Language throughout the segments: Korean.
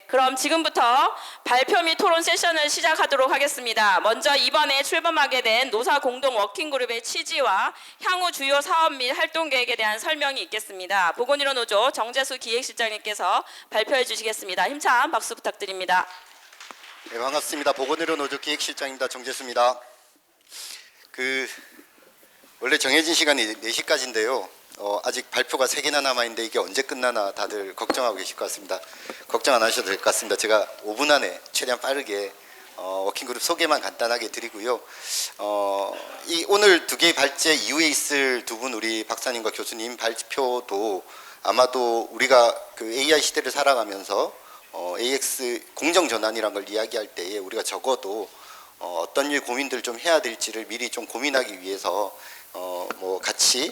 그럼 지금부터 발표 및 토론 세션을 시작하도록 하겠습니다. 먼저 이번에 출범하게 된 노사공동 워킹그룹의 취지와 향후 주요 사업 및 활동 계획에 대한 설명이 있겠습니다. 보건의료 노조 정재수 기획실장님께서 발표해 주시겠습니다. 힘찬 박수 부탁드립니다. 네, 반갑습니다. 보건의료 노조 기획실장입니다. 정재수입니다. 원래 정해진 시간이 4시까지인데요. 아직 발표가 3개나 남아있는데 이게 언제 끝나나 다들 걱정하고 계실 것 같습니다. 걱정 안 하셔도 될 것 같습니다. 제가 5분 안에 최대한 빠르게 워킹그룹 소개만 간단하게 드리고요. 오늘 2개의 발제 이후에 있을 2분 우리 박사님과 교수님 발표도 아마도 우리가 그 AI 시대를 살아가면서 AX 공정전환이라는 걸 이야기할 때에 우리가 적어도 어떤 류의 고민들을 좀 해야 될지를 미리 좀 고민하기 위해서 같이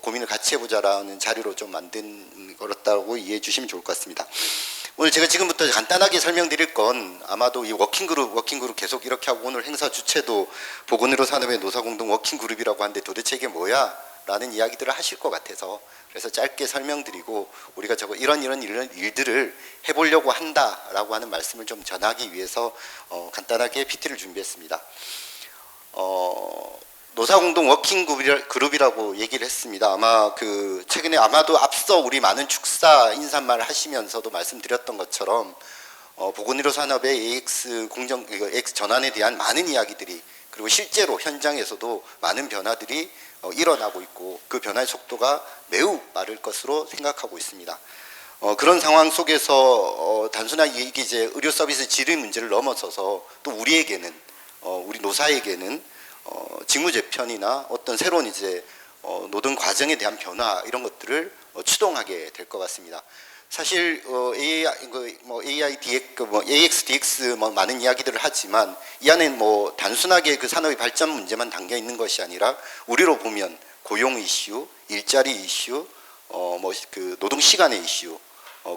고민을 같이 해보자라는 자료로 좀 만든 거였다고 이해해 주시면 좋을 것 같습니다. 오늘 제가 지금부터 간단하게 설명드릴 건 아마도 이 워킹그룹 계속 이렇게 하고 오늘 행사 주체도 보건의료 산업의 노사공동 워킹그룹이라고 하는데 도대체 이게 뭐야? 라는 이야기들을 하실 것 같아서 그래서 짧게 설명드리고 우리가 이런 일들을 해보려고 한다라고 하는 말씀을 좀 전하기 위해서 간단하게 PT를 준비했습니다. 노사공동 워킹그룹이라고 얘기를 했습니다. 아마 최근에 아마도 앞서 우리 많은 축사 인사말 하시면서도 말씀드렸던 것처럼 보건의료 산업의 AX 전환에 대한 많은 이야기들이 그리고 실제로 현장에서도 많은 변화들이 일어나고 있고 그 변화의 속도가 매우 빠를 것으로 생각하고 있습니다. 그런 상황 속에서 단순하게 이게 이제 의료 서비스 질의 문제를 넘어서서 또 우리에게는 우리 노사에게는 직무 재편이나 어떤 새로운 이제 노동 과정에 대한 변화 이런 것들을 추동하게 될 것 같습니다. 사실 AI, AX, DX 많은 이야기들을 하지만 이 안에 단순하게 그 산업의 발전 문제만 담겨 있는 것이 아니라 우리로 보면 고용 이슈, 일자리 이슈, 노동 시간의 이슈,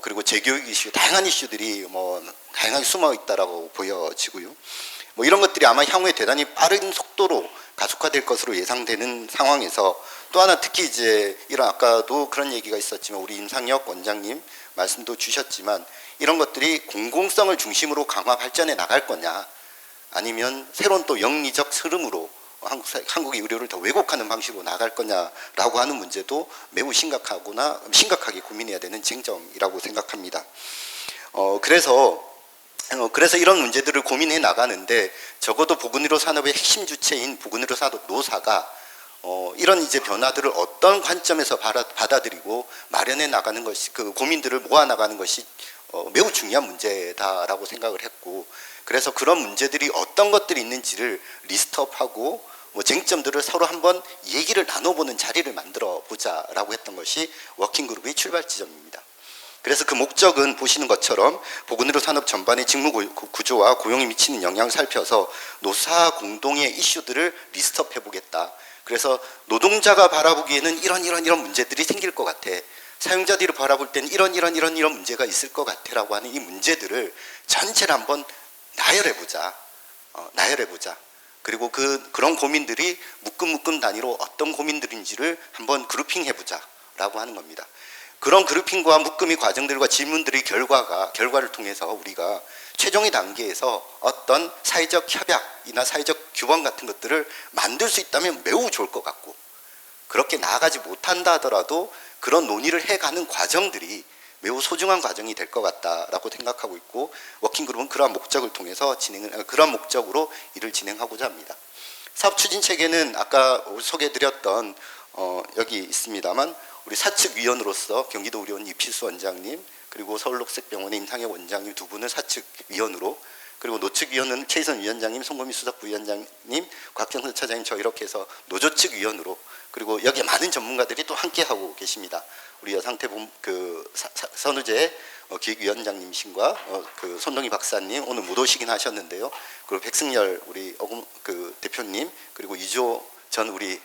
그리고 재교육 이슈 다양한 이슈들이 다양하게 숨어 있다라고 보여지고요. 이런 것들이 아마 향후에 대단히 빠른 속도로 가속화될 것으로 예상되는 상황에서 또 하나 특히 이제 이런 아까도 그런 얘기가 있었지만 우리 임상혁 원장님 말씀도 주셨지만 이런 것들이 공공성을 중심으로 강화 발전해 나갈 거냐 아니면 새로운 또 영리적 흐름으로 한국의 의료를 더 왜곡하는 방식으로 나갈 거냐라고 하는 문제도 매우 심각하게 고민해야 되는 쟁점이라고 생각합니다. 그래서 이런 문제들을 고민해 나가는데 적어도 보건의료 산업의 핵심 주체인 보건의료 산업 노사가 이런 이제 변화들을 어떤 관점에서 받아들이고 마련해 나가는 것이 그 고민들을 모아 나가는 것이 매우 중요한 문제다라고 생각을 했고 그래서 그런 문제들이 어떤 것들이 있는지를 리스트업하고 쟁점들을 서로 한번 얘기를 나눠보는 자리를 만들어 보자라고 했던 것이 워킹그룹의 출발 지점입니다. 그래서 그 목적은 보시는 것처럼 보건의료 산업 전반의 직무 구조와 고용에 미치는 영향을 살펴서 노사 공동의 이슈들을 리스트업 해보겠다. 그래서 노동자가 바라보기에는 이런 문제들이 생길 것 같아. 사용자들이 바라볼 때는 이런 문제가 있을 것 같아라고 하는 이 문제들을 전체를 한번 나열해보자. 그리고 그런 고민들이 묶음 단위로 어떤 고민들인지를 한번 그룹핑해보자라고 하는 겁니다. 그런 그룹핑과 묶음의 과정들과 질문들의 결과를 통해서 우리가 최종의 단계에서 어떤 사회적 협약이나 사회적 규범 같은 것들을 만들 수 있다면 매우 좋을 것 같고 그렇게 나아가지 못한다 하더라도 그런 논의를 해가는 과정들이 매우 소중한 과정이 될 것 같다라고 생각하고 있고 워킹그룹은 그러한 목적으로 일을 진행하고자 합니다. 사업 추진 체계는 아까 소개해드렸던 여기 있습니다만 우리 사측위원으로서 경기도 의료원 이필수 원장님 그리고 서울녹색병원의 임상혁 원장님 두 분을 사측위원으로 그리고 노측위원은 최희선 위원장님, 송금희 수석부위원장님, 곽경선 차장님 저 이렇게 해서 노조측 위원으로 그리고 여기에 많은 전문가들이 또 함께하고 계십니다. 우리 여상태 선우재 기획위원장님이신과 손동희 박사님 오늘 무도시긴 하셨는데요. 그리고 백승열 우리 대표님 그리고 이조 전 우리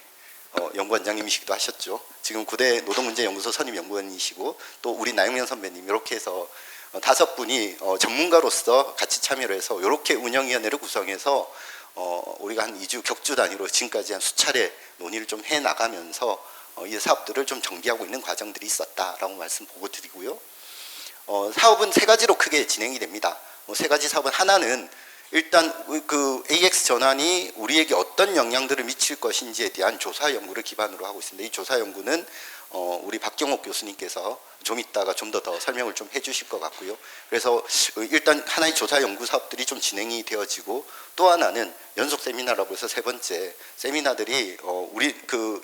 연구원장님이시기도 하셨죠. 지금 구대 노동문제연구소 선임연구원이시고 또 우리 나영면 선배님 이렇게 해서 5분이 전문가로서 같이 참여를 해서 이렇게 운영위원회를 구성해서 우리가 한 2주 격주 단위로 지금까지 한 수차례 논의를 좀 해나가면서 이 사업들을 좀 정비하고 있는 과정들이 있었다라고 말씀 보고 드리고요. 사업은 세 가지로 크게 진행이 됩니다. 세 가지 사업은 하나는 일단 그 AX 전환이 우리에게 어떤 영향들을 미칠 것인지에 대한 조사 연구를 기반으로 하고 있습니다. 이 조사 연구는 우리 박경옥 교수님께서 좀 이따가 좀 더 설명을 좀 해주실 것 같고요. 그래서 일단 하나의 조사 연구 사업들이 좀 진행이 되어지고, 또 하나는 연속 세미나라고 해서 세 번째 세미나들이 우리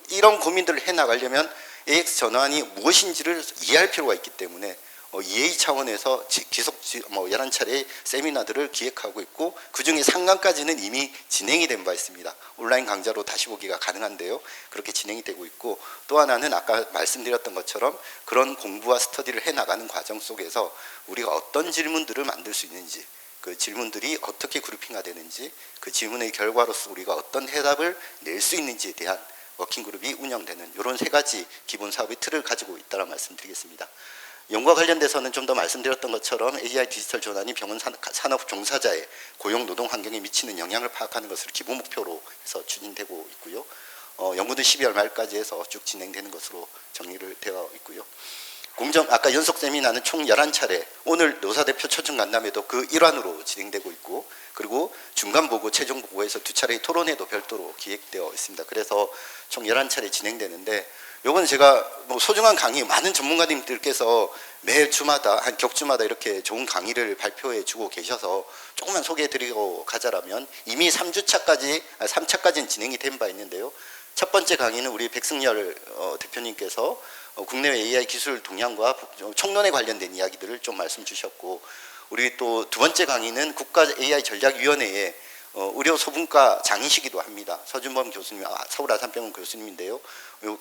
이런 고민들을 해 나가려면 AX 전환이 무엇인지를 이해할 필요가 있기 때문에 EA 차원에서 계속 11차례의 세미나들을 기획하고 있고, 그중에 상강까지는 이미 진행이 된 바 있습니다. 온라인 강좌로 다시 보기가 가능한데요. 그렇게 진행이 되고 있고, 또 하나는 아까 말씀드렸던 것처럼 그런 공부와 스터디를 해나가는 과정 속에서 우리가 어떤 질문들을 만들 수 있는지, 그 질문들이 어떻게 그룹핑화되는지, 그 질문의 결과로서 우리가 어떤 해답을 낼 수 있는지에 대한 워킹그룹이 운영되는 이런 세 가지 기본 사업의 틀을 가지고 있다는 말씀드리겠습니다. 연구와 관련돼서는 좀 더 말씀드렸던 것처럼 AI 디지털 전환이 병원 산업 종사자의 고용 노동 환경에 미치는 영향을 파악하는 것을 기본 목표로 해서 추진되고 있고요. 연구는 12월 말까지 해서 쭉 진행되는 것으로 정리를 되어 있고요. 아까 연속 세미나는 총 11차례, 오늘 노사대표 초청 간담회도 그 일환으로 진행되고 있고, 그리고 중간 보고, 최종 보고에서 2차례의 토론회도 별도로 기획되어 있습니다. 그래서 총 11차례 진행되는데, 요건 제가 소중한 강의, 많은 전문가님들께서 매 주마다, 한 격주마다 이렇게 좋은 강의를 발표해 주고 계셔서 조금만 소개해 드리고 가자라면, 이미 3차까지는 진행이 된 바 있는데요. 첫 번째 강의는 우리 백승열 대표님께서 국내외 AI 기술 동향과 총론에 관련된 이야기들을 좀 말씀 주셨고, 우리 또 두 번째 강의는 국가 AI 전략위원회의 의료 소분과 장이시기도 합니다. 서준범 교수님, 서울 아산병원 교수님인데요. 한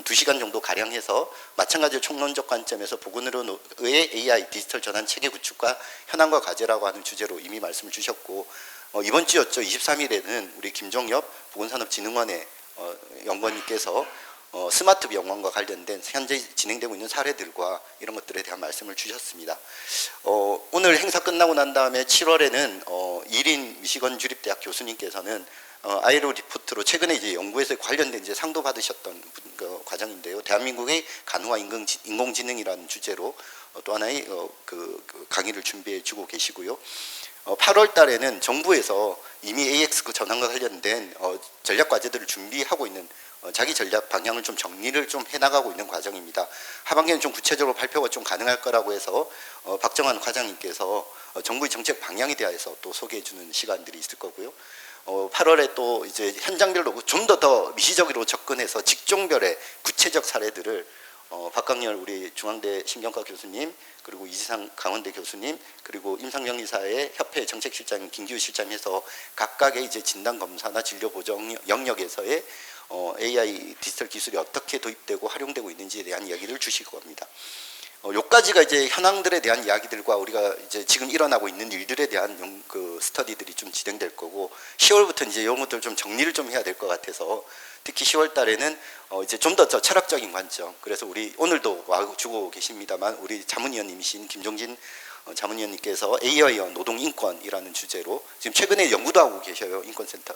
2시간 정도 가량 해서 마찬가지로 총론적 관점에서 보건의료의 AI 디지털 전환 체계 구축과 현황과 과제라고 하는 주제로 이미 말씀을 주셨고, 이번 주였죠. 23일에는 우리 김종엽 보건산업진흥원의 연구원님께서 스마트 병원과 관련된 현재 진행되고 있는 사례들과 이런 것들에 대한 말씀을 주셨습니다. 오늘 행사 끝나고 난 다음에 7월에는 이린 미시건 주립대학 교수님께서는 아이로 리포트로 최근에 이제 연구에서 관련된 이제 상도 받으셨던 과정인데요. 대한민국의 간호와 인공지능이라는 주제로 또 하나의 강의를 준비해 주고 계시고요. 8월 달에는 정부에서 이미 AX 전환과 관련된 전략 과제들을 준비하고 있는 자기 전략 방향을 좀 정리를 좀 해나가고 있는 과정입니다. 하반기에는 좀 구체적으로 발표가 좀 가능할 거라고 해서 박정환 과장님께서 정부의 정책 방향에 대해서 또 소개해 주는 시간들이 있을 거고요. 8월에 또 이제 현장별로 좀 더 미시적으로 접근해서 직종별의 구체적 사례들을 박강렬 우리 중앙대 심경과 교수님, 그리고 이지상 강원대 교수님, 그리고 임상병 의사의 협회 정책실장 김기우 실장에서 각각의 이제 진단 검사나 진료 보정 영역에서의 AI 디지털 기술이 어떻게 도입되고 활용되고 있는지에 대한 이야기를 주실 겁니다. 요까지가 이제 현황들에 대한 이야기들과 우리가 이제 지금 일어나고 있는 일들에 대한 스터디들이 좀 진행될 거고, 10월부터 이제 이런 것들 좀 정리를 좀 해야 될 것 같아서, 특히 10월 달에는 이제 좀 더 철학적인 관점, 그래서 우리 오늘도 와주고 계십니다만 우리 자문위원님이신 김종진 자문위원님께서 AI와 노동인권이라는 주제로 지금 최근에 연구도 하고 계셔요. 인권센터,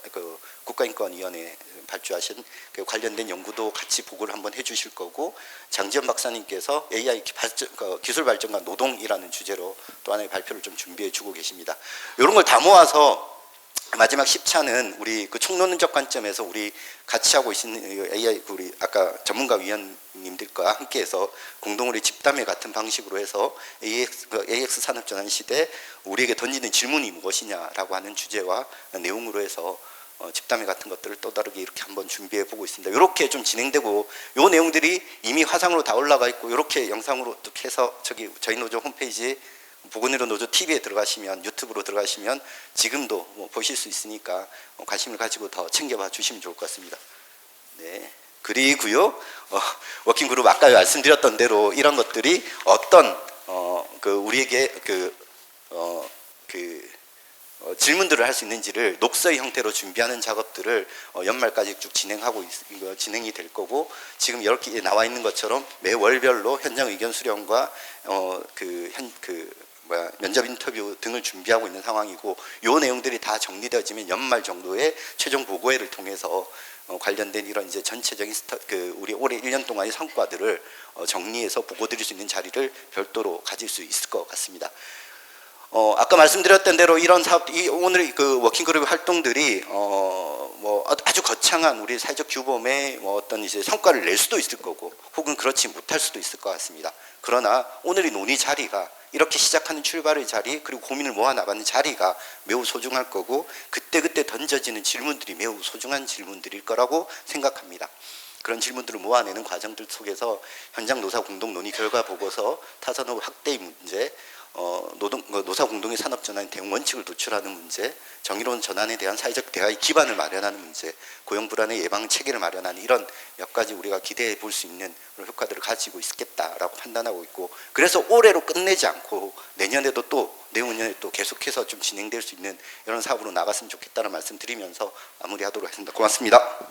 국가인권위원회 발주하신 관련된 연구도 같이 보고를 한번 해주실 거고, 장지연 박사님께서 AI 기술 발전과 노동이라는 주제로 또 하나의 발표를 좀 준비해 주고 계십니다. 이런 걸 다 모아서 마지막 10차는 우리 총론적 관점에서 우리 같이 하고 있는 AI 우리 아까 전문가 위원님들과 함께해서 공동으로 집담회 같은 방식으로 해서 AX 산업전환 시대 우리에게 던지는 질문이 무엇이냐라고 하는 주제와 내용으로 해서 집담회 같은 것들을 또 다르게 이렇게 한번 준비해 보고 있습니다. 이렇게 좀 진행되고, 요 내용들이 이미 화상으로 다 올라가 있고, 이렇게 영상으로 또 해서 저희 노조 홈페이지에 보건의료 노조 TV에 들어가시면, 유튜브로 들어가시면 지금도 보실 수 있으니까 관심을 가지고 더 챙겨봐 주시면 좋을 것 같습니다. 네. 그리고요, 워킹그룹 아까 말씀드렸던 대로 이런 것들이 어떤 우리에게 질문들을 할 수 있는지를 녹서의 형태로 준비하는 작업들을 연말까지 쭉 진행이 될 거고, 지금 이렇게 나와 있는 것처럼 매 월별로 현장 의견 수렴과 면접 인터뷰 등을 준비하고 있는 상황이고, 요 내용들이 다 정리되어지면 연말 정도에 최종 보고회를 통해서 관련된 이런 이제 전체적인 우리 올해 1년 동안의 성과들을 정리해서 보고 드릴 수 있는 자리를 별도로 가질 수 있을 것 같습니다. 아까 말씀드렸던 대로 이런 사업, 오늘 그 워킹그룹 활동들이 아주 거창한 우리 사회적 규범의 어떤 이제 성과를 낼 수도 있을 거고, 혹은 그렇지 못할 수도 있을 것 같습니다. 그러나 오늘의 논의 자리가, 이렇게 시작하는 출발의 자리, 그리고 고민을 모아 나가는 자리가 매우 소중할 거고, 그때그때 던져지는 질문들이 매우 소중한 질문들일 거라고 생각합니다. 그런 질문들을 모아내는 과정들 속에서 현장 노사 공동 논의 결과 보고서, 타산업 확대의 문제, 노사 공동의 산업 전환 대응 원칙을 도출하는 문제, 정의로운 전환에 대한 사회적 대화의 기반을 마련하는 문제, 고용 불안의 예방 체계를 마련하는 이런 몇 가지 우리가 기대해 볼 수 있는 그런 효과들을 가지고 있겠다라고 판단하고 있고, 그래서 올해로 끝내지 않고 내년에도 또 내후년에 또 계속해서 좀 진행될 수 있는 이런 사업으로 나갔으면 좋겠다는 말씀 드리면서 마무리하도록 하겠습니다. 고맙습니다.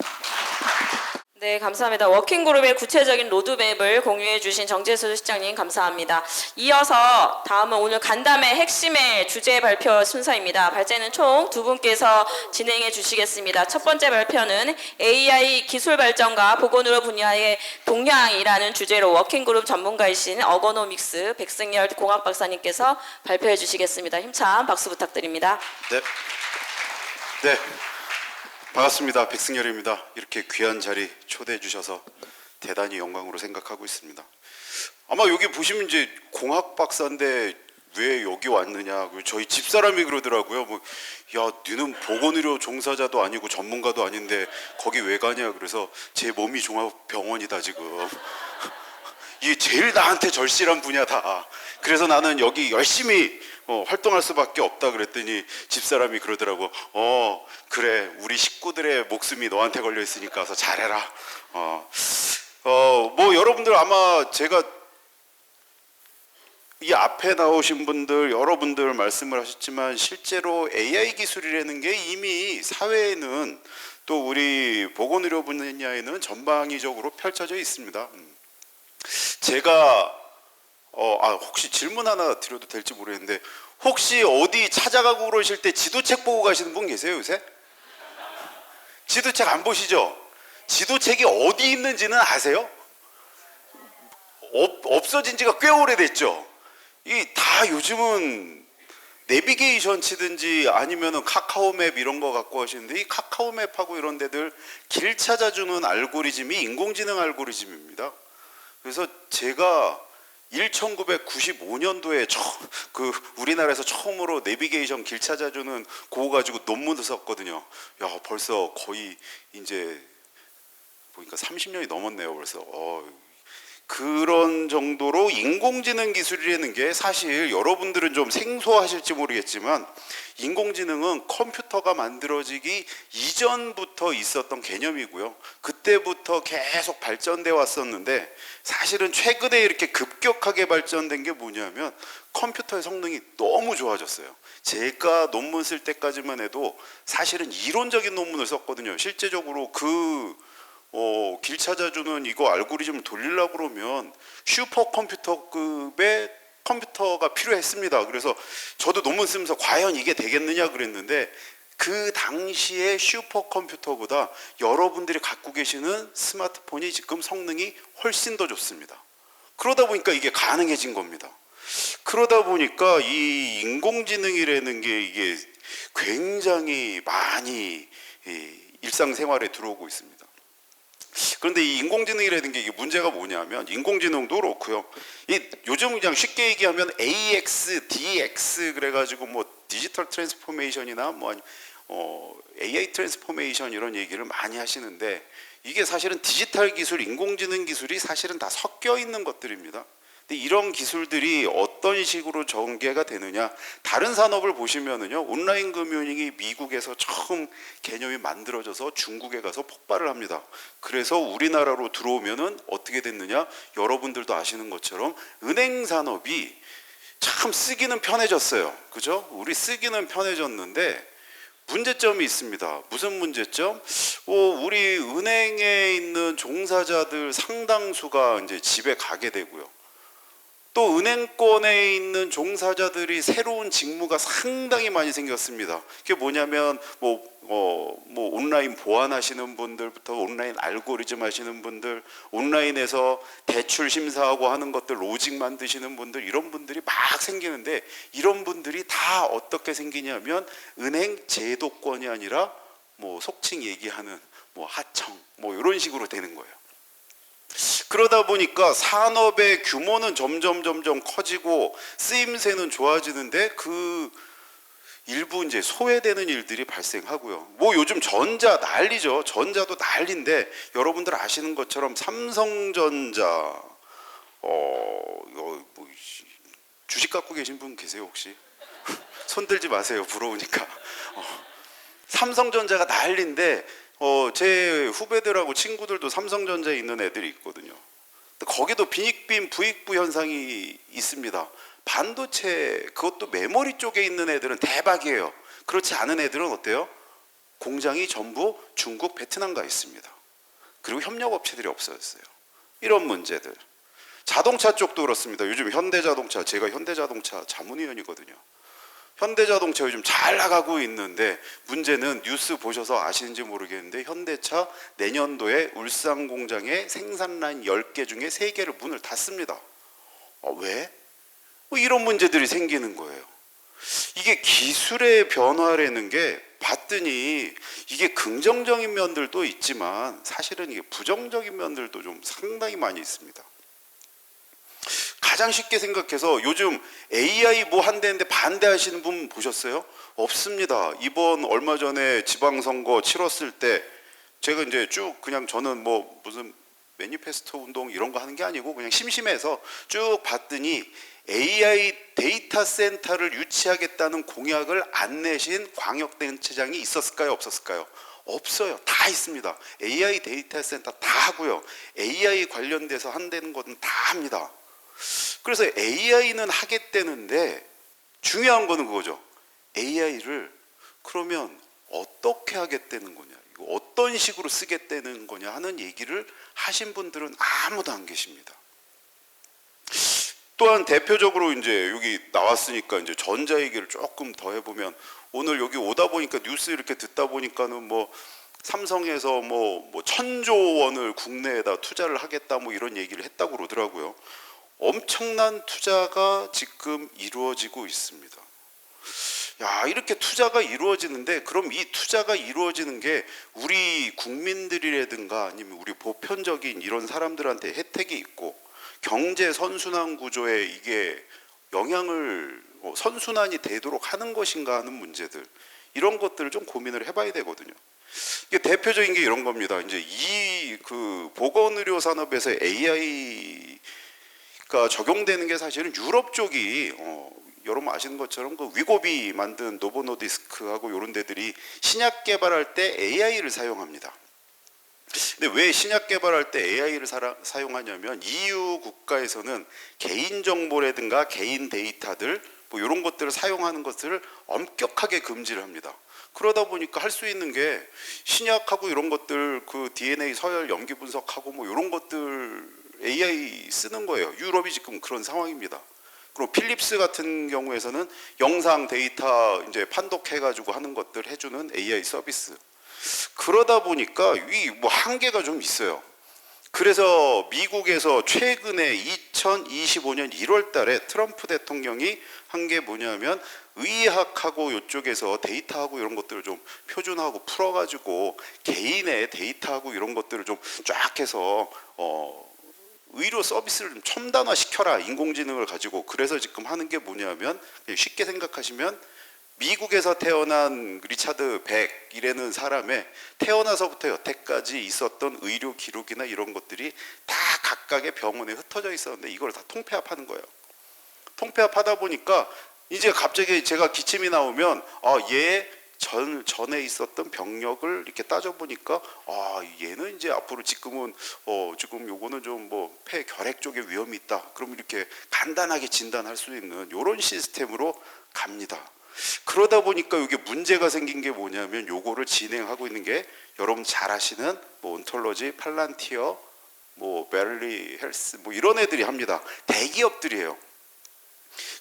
네, 감사합니다. 워킹그룹의 구체적인 로드맵을 공유해 주신 정재수 실장님 감사합니다. 이어서 다음은 오늘 간담회 핵심의 주제 발표 순서입니다. 발제는 총 두 분께서 진행해 주시겠습니다. 첫 번째 발표는 AI 기술 발전과 보건의료 분야의 동향이라는 주제로 워킹그룹 전문가이신 어거노믹스 백승열 공학 박사님께서 발표해 주시겠습니다. 힘찬 박수 부탁드립니다. 네. 반갑습니다. 백승열입니다. 이렇게 귀한 자리 초대해 주셔서 대단히 영광으로 생각하고 있습니다. 아마 여기 보시면 이제 공학 박사인데 왜 여기 왔느냐, 저희 집사람이 그러더라고요. 야, 너는 보건의료 종사자도 아니고 전문가도 아닌데 거기 왜 가냐. 그래서 제 몸이 종합병원이다 지금. 이게 제일 나한테 절실한 분야다. 그래서 나는 여기 열심히 활동할 수밖에 없다 그랬더니 집사람이 그러더라고. 그래, 우리 식구들의 목숨이 너한테 걸려 있으니까 가서 잘해라. 여러분들 아마 제가 이 앞에 나오신 분들 여러분들 말씀을 하셨지만, 실제로 AI 기술이라는 게 이미 사회에는 또 우리 보건의료 분야에는 전방위적으로 펼쳐져 있습니다. 제가 혹시 질문 하나 드려도 될지 모르겠는데, 혹시 어디 찾아가고 그러실 때 지도책 보고 가시는 분 계세요 요새? 지도책 안 보시죠? 지도책이 어디 있는지는 아세요? 없어진 지가 꽤 오래됐죠. 이 다 요즘은 내비게이션 치든지 아니면은 카카오맵 이런 거 갖고 하시는데, 이 카카오맵하고 이런 데들 길 찾아주는 알고리즘이 인공지능 알고리즘입니다. 그래서 제가 1995년도에 우리나라에서 처음으로 내비게이션 길 찾아주는 그거 가지고 논문을 썼거든요. 야, 벌써 거의 이제 보니까 30년이 넘었네요 벌써. 그런 정도로 인공지능 기술이라는 게, 사실 여러분들은 좀 생소하실지 모르겠지만 인공지능은 컴퓨터가 만들어지기 이전부터 있었던 개념이고요. 그때부터 계속 발전돼 왔었는데, 사실은 최근에 이렇게 급격하게 발전된 게 뭐냐면 컴퓨터의 성능이 너무 좋아졌어요. 제가 논문 쓸 때까지만 해도 사실은 이론적인 논문을 썼거든요. 실제적으로 길 찾아주는 이거 알고리즘을 돌리려고 그러면 슈퍼컴퓨터급의 컴퓨터가 필요했습니다. 그래서 저도 논문 쓰면서 과연 이게 되겠느냐 그랬는데, 그 당시의 슈퍼컴퓨터보다 여러분들이 갖고 계시는 스마트폰이 지금 성능이 훨씬 더 좋습니다. 그러다 보니까 이게 가능해진 겁니다. 그러다 보니까 이 인공지능이라는 게 이게 굉장히 많이 일상생활에 들어오고 있습니다. 그런데 이 인공지능이라는 게 이게 문제가 뭐냐면, 인공지능도 그렇고요. 요즘 그냥 쉽게 얘기하면 AX, DX 그래가지고 디지털 트랜스포메이션이나 AI 트랜스포메이션 이런 얘기를 많이 하시는데, 이게 사실은 디지털 기술, 인공지능 기술이 사실은 다 섞여 있는 것들입니다. 근데 이런 기술들이 어떤 식으로 전개가 되느냐, 다른 산업을 보시면은요, 온라인 금융이 미국에서 처음 개념이 만들어져서 중국에 가서 폭발을 합니다. 그래서 우리나라로 들어오면은 어떻게 됐느냐, 여러분들도 아시는 것처럼 은행 산업이 참 쓰기는 편해졌어요. 그죠? 우리 쓰기는 편해졌는데 문제점이 있습니다. 무슨 문제점? 우리 은행에 있는 종사자들 상당수가 이제 집에 가게 되고요. 또 은행권에 있는 종사자들이 새로운 직무가 상당히 많이 생겼습니다. 그게 뭐냐면 뭐 온라인 보안하시는 분들부터 온라인 알고리즘 하시는 분들, 온라인에서 대출 심사하고 하는 것들 로직 만드시는 분들, 이런 분들이 막 생기는데, 이런 분들이 다 어떻게 생기냐면 은행 제도권이 아니라 뭐 속칭 얘기하는 뭐 하청 뭐 이런 식으로 되는 거예요. 그러다 보니까 산업의 규모는 점점 커지고 쓰임새는 좋아지는데 그 일부 이제 소외되는 일들이 발생하고요. 뭐 요즘 전자 난리죠. 전자도 난리인데 여러분들 아시는 것처럼 삼성전자 뭐 주식 갖고 계신 분 계세요 혹시? 손 들지 마세요. 부러우니까. 삼성전자가 난리인데 제 후배들하고 친구들도 삼성전자에 있는 애들이 있거든요. 거기도 빈익빈 부익부 현상이 있습니다. 반도체, 그것도 메모리 쪽에 있는 애들은 대박이에요. 그렇지 않은 애들은 어때요? 공장이 전부 중국, 베트남 가 있습니다. 그리고 협력업체들이 없어졌어요. 이런 문제들. 자동차 쪽도 그렇습니다. 요즘 현대자동차, 제가 현대자동차 자문위원이거든요. 현대자동차 요즘 잘 나가고 있는데 문제는 뉴스 보셔서 아시는지 모르겠는데 현대차 내년도에 울산 공장에 생산 라인 10개 중에 3개를 문을 닫습니다. 왜? 뭐 이런 문제들이 생기는 거예요. 이게 기술의 변화라는 게 봤더니 이게 긍정적인 면들도 있지만 사실은 이게 부정적인 면들도 좀 상당히 많이 있습니다. 가장 쉽게 생각해서 요즘 AI 뭐 한대는데 반대하시는 분 보셨어요? 없습니다. 이번 얼마 전에 지방선거 치렀을 때 제가 이제 쭉 그냥 저는 뭐 무슨 매니페스토 운동 이런 거 하는 게 아니고 그냥 심심해서 쭉 봤더니 AI 데이터 센터를 유치하겠다는 공약을 안 내신 광역단체장이 있었을까요? 없었을까요? 없어요. 다 있습니다. AI 데이터 센터 다 하고요. AI 관련돼서 한다는 것은 다 합니다. 그래서 AI는 하겠다는데 중요한 거는 그거죠. AI를 그러면 어떻게 하겠다는 거냐, 이거 어떤 식으로 쓰겠다는 거냐 하는 얘기를 하신 분들은 아무도 안 계십니다. 또한 대표적으로 이제 여기 나왔으니까 이제 전자 얘기를 조금 더 해보면, 오늘 여기 오다 보니까 뉴스 이렇게 듣다 보니까는 뭐 삼성에서 뭐 1,000조 원을 국내에다 투자를 하겠다 뭐 이런 얘기를 했다고 그러더라고요. 엄청난 투자가 지금 이루어지고 있습니다. 야, 이렇게 투자가 이루어지는데 그럼 이 투자가 이루어지는 게 우리 국민들이라든가 아니면 우리 보편적인 이런 사람들한테 혜택이 있고 경제 선순환 구조에 이게 영향을 선순환이 되도록 하는 것인가 하는 문제들, 이런 것들을 좀 고민을 해봐야 되거든요. 이게 대표적인 게 이런 겁니다. 이제 이 그 보건의료 산업에서 AI가 적용되는 게 사실은 유럽 쪽이 여러분 아시는 것처럼 그 위고비 만든 노보노디스크하고 이런 데들이 신약 개발할 때 AI를 사용합니다. 근데 왜 신약 개발할 때 AI를 사용하냐면 EU 국가에서는 개인 정보라든가 개인 데이터들 뭐 이런 것들을 사용하는 것을 엄격하게 금지를 합니다. 그러다 보니까 할 수 있는 게 신약하고 이런 것들 그 DNA 서열 염기 분석하고 뭐 이런 것들 AI 쓰는 거예요. 유럽이 지금 그런 상황입니다. 그리고 필립스 같은 경우에서는 영상 데이터 이제 판독해가지고 하는 것들 해주는 AI 서비스. 그러다 보니까 이 뭐 한계가 좀 있어요. 그래서 미국에서 최근에 2025년 1월 달에 트럼프 대통령이 한 게 뭐냐면 의학하고 이쪽에서 데이터하고 이런 것들을 좀 표준화하고 풀어가지고 개인의 데이터하고 이런 것들을 좀 쫙 해서 의료 서비스를 좀 첨단화 시켜라, 인공지능을 가지고. 그래서 지금 하는 게 뭐냐면 쉽게 생각하시면 미국에서 태어난 리차드 백이라는 사람의 태어나서부터 여태까지 있었던 의료 기록이나 이런 것들이 다 각각의 병원에 흩어져 있었는데 이걸 다 통폐합하는 거예요. 통폐합하다 보니까 이제 갑자기 제가 기침이 나오면 얘 전에 있었던 병력을 이렇게 따져보니까 얘는 이제 앞으로 지금은 지금 요거는 좀 뭐 폐 결핵 쪽에 위험이 있다. 그럼 이렇게 간단하게 진단할 수 있는 이런 시스템으로 갑니다. 그러다 보니까 이게 문제가 생긴 게 뭐냐면 요거를 진행하고 있는 게 여러분 잘 아시는 뭐 온톨로지, 팔란티어, 뭐 베를리 헬스 뭐 이런 애들이 합니다. 대기업들이에요.